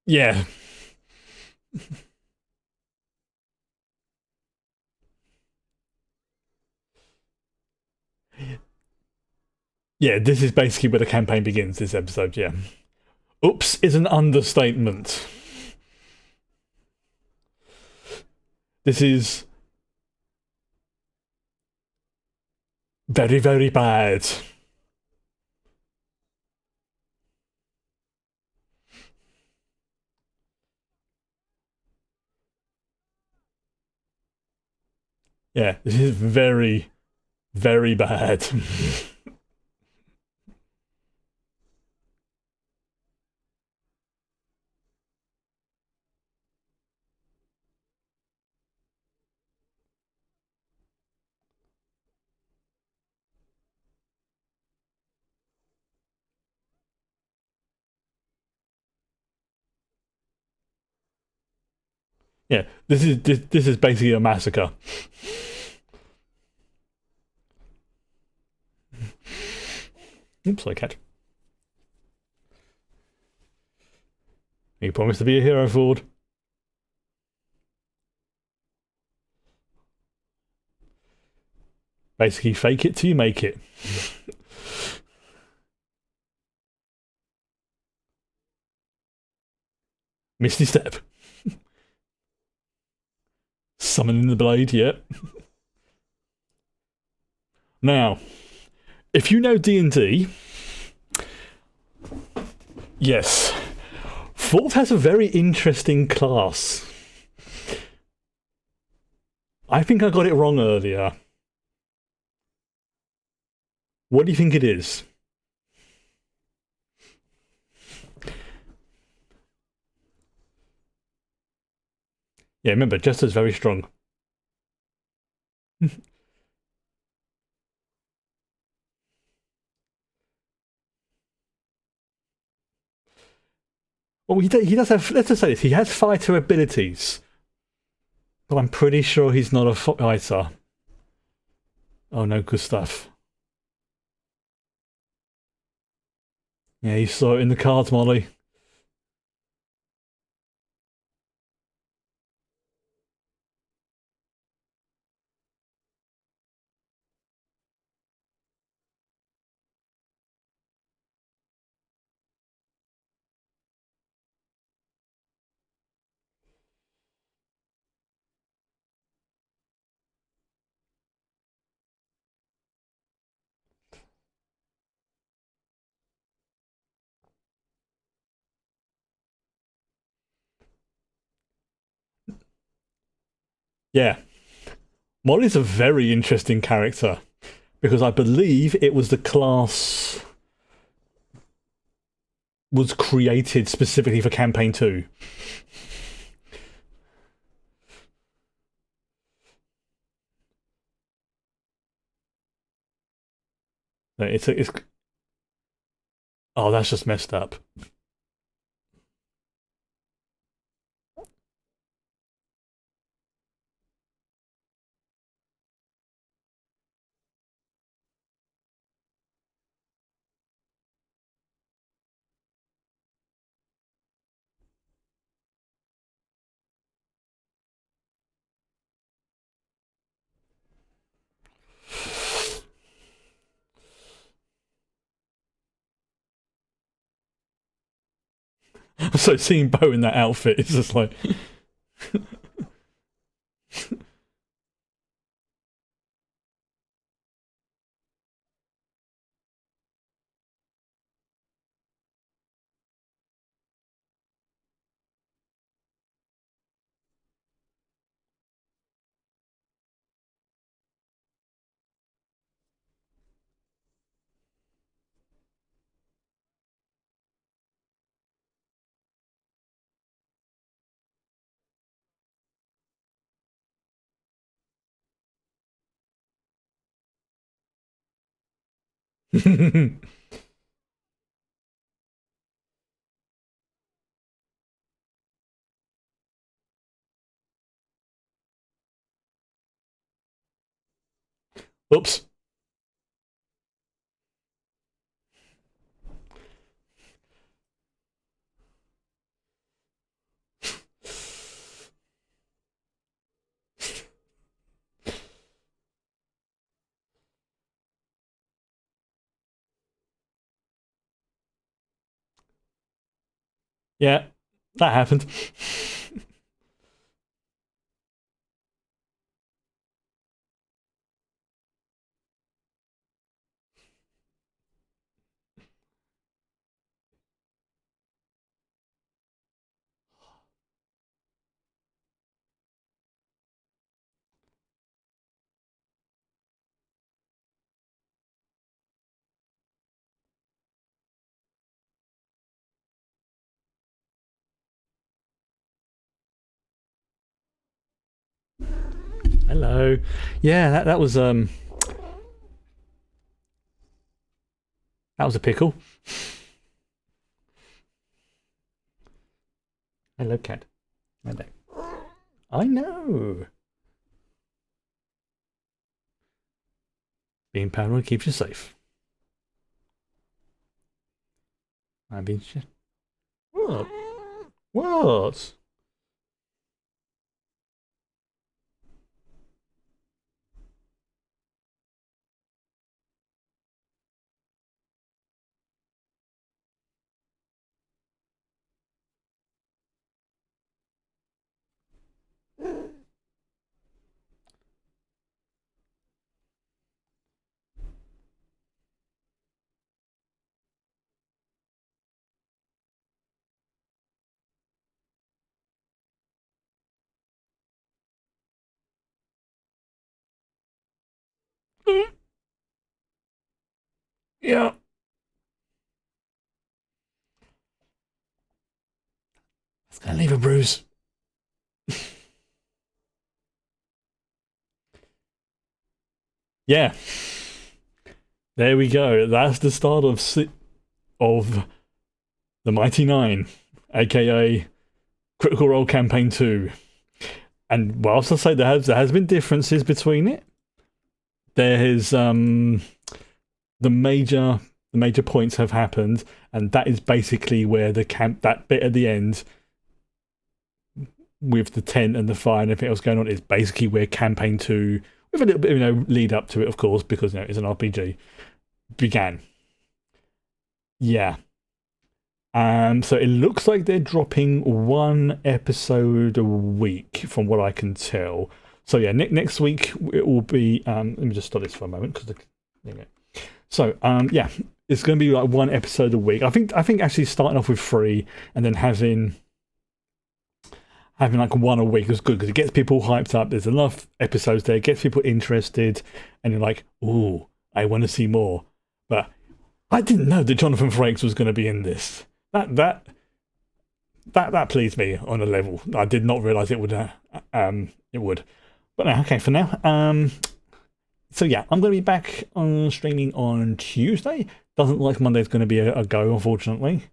Yeah. Yeah, this is basically where the campaign begins, this episode, yeah. Oops is an understatement. This is very, very bad. Yeah, this is very, very bad. Yeah, this is basically a massacre. Oops, I catch. You promised to be a hero, Ford. Basically, fake it till you make it. Misty Step. Summoning the blade, yep. Now, if you know D&D, yes, Ford has a very interesting class. I think I got it wrong earlier. What do you think it is? Yeah, remember, Jester's very strong. Well, he does have, let's just say this, he has fighter abilities. But I'm pretty sure he's not a fighter. Oh no, good stuff. Yeah, you saw it in the cards, Molly. Yeah. Molly's a very interesting character because I believe it was the class was created specifically for campaign 2. It's oh, that's just messed up. So seeing Bo in that outfit is just like oops. Yeah, that happened. Hello. Yeah, that was that was a pickle. Hello, cat. Hello. I know. Being paranoid keeps you safe. I've been shit. What? What? Yeah. It's gonna leave a bruise. Yeah. There we go. That's the start of the Mighty Nein, aka Critical Role Campaign 2. And whilst I say there has been differences between it, there is the major points have happened, and that is basically where that bit at the end with the tent and the fire and everything else going on is basically where campaign 2, with a little bit lead up to it, of course, because it's an RPG, began. Yeah. So it looks like they're dropping one episode a week, from what I can tell. So yeah, next week it will be. Let me just stop this for a moment because there you go. So yeah, it's going to be like one episode a week. I think actually starting off with 3 and then having like one a week is good because it gets people hyped up. There's enough episodes there, gets people interested, and you're like, ooh, I want to see more. But I didn't know that Jonathan Frakes was going to be in this. that pleased me on a level I did not realise it would. It would. But no, okay, for now. So yeah, I'm going to be back on streaming on Tuesday. Doesn't look like Monday's going to be a go, unfortunately.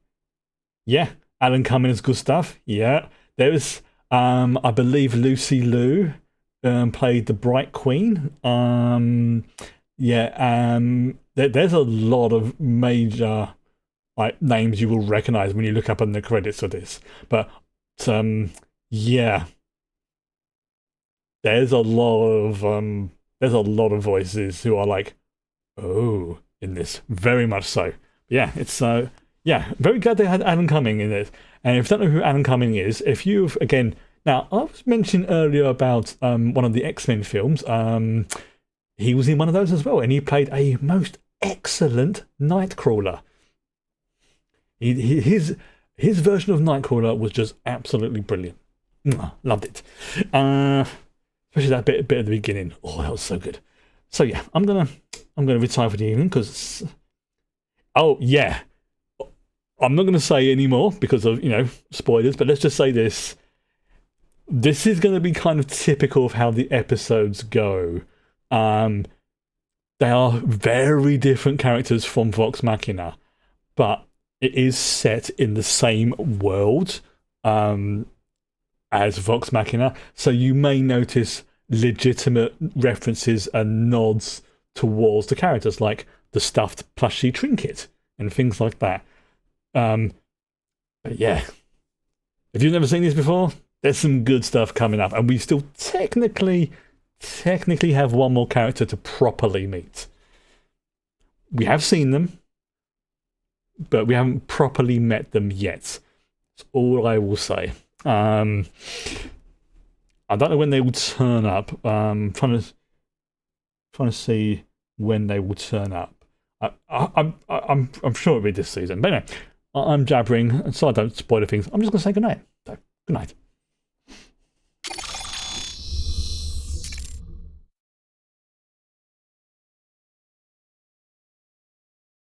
Yeah, Alan Cummings, good stuff. Yeah, there's I believe Lucy Liu played the Bright Queen. There's a lot of major names you will recognise when you look up on the credits of this. But yeah, there's a lot of voices who are like, oh, in this, very much so. Yeah, it's very glad they had Alan Cumming in this. And if you don't know who Alan Cumming is, if you've again, now I was mentioning earlier about one of the X-Men films. He was in one of those as well, and he played a most excellent Nightcrawler. His version of Nightcrawler was just absolutely brilliant. Loved it. Especially that bit at the beginning. Oh, that was so good. So yeah, I'm gonna retire for the evening because. Oh yeah, I'm not gonna say any more because of spoilers. But let's just say this. This is going to be kind of typical of how the episodes go. They are very different characters from Vox Machina, but it is set in the same world as Vox Machina, so you may notice legitimate references and nods towards the characters, like the stuffed plushie trinket and things like that. But yeah, if you've never seen this before, there's some good stuff coming up, and we still technically have one more character to properly meet. We have seen them, but we haven't properly met them yet. That's all I will say. I don't know when they will turn up. Trying to see when they will turn up. I'm sure it'll be this season. But anyway, I'm jabbering, so I don't spoil things. I'm just going to say goodnight. So, good night.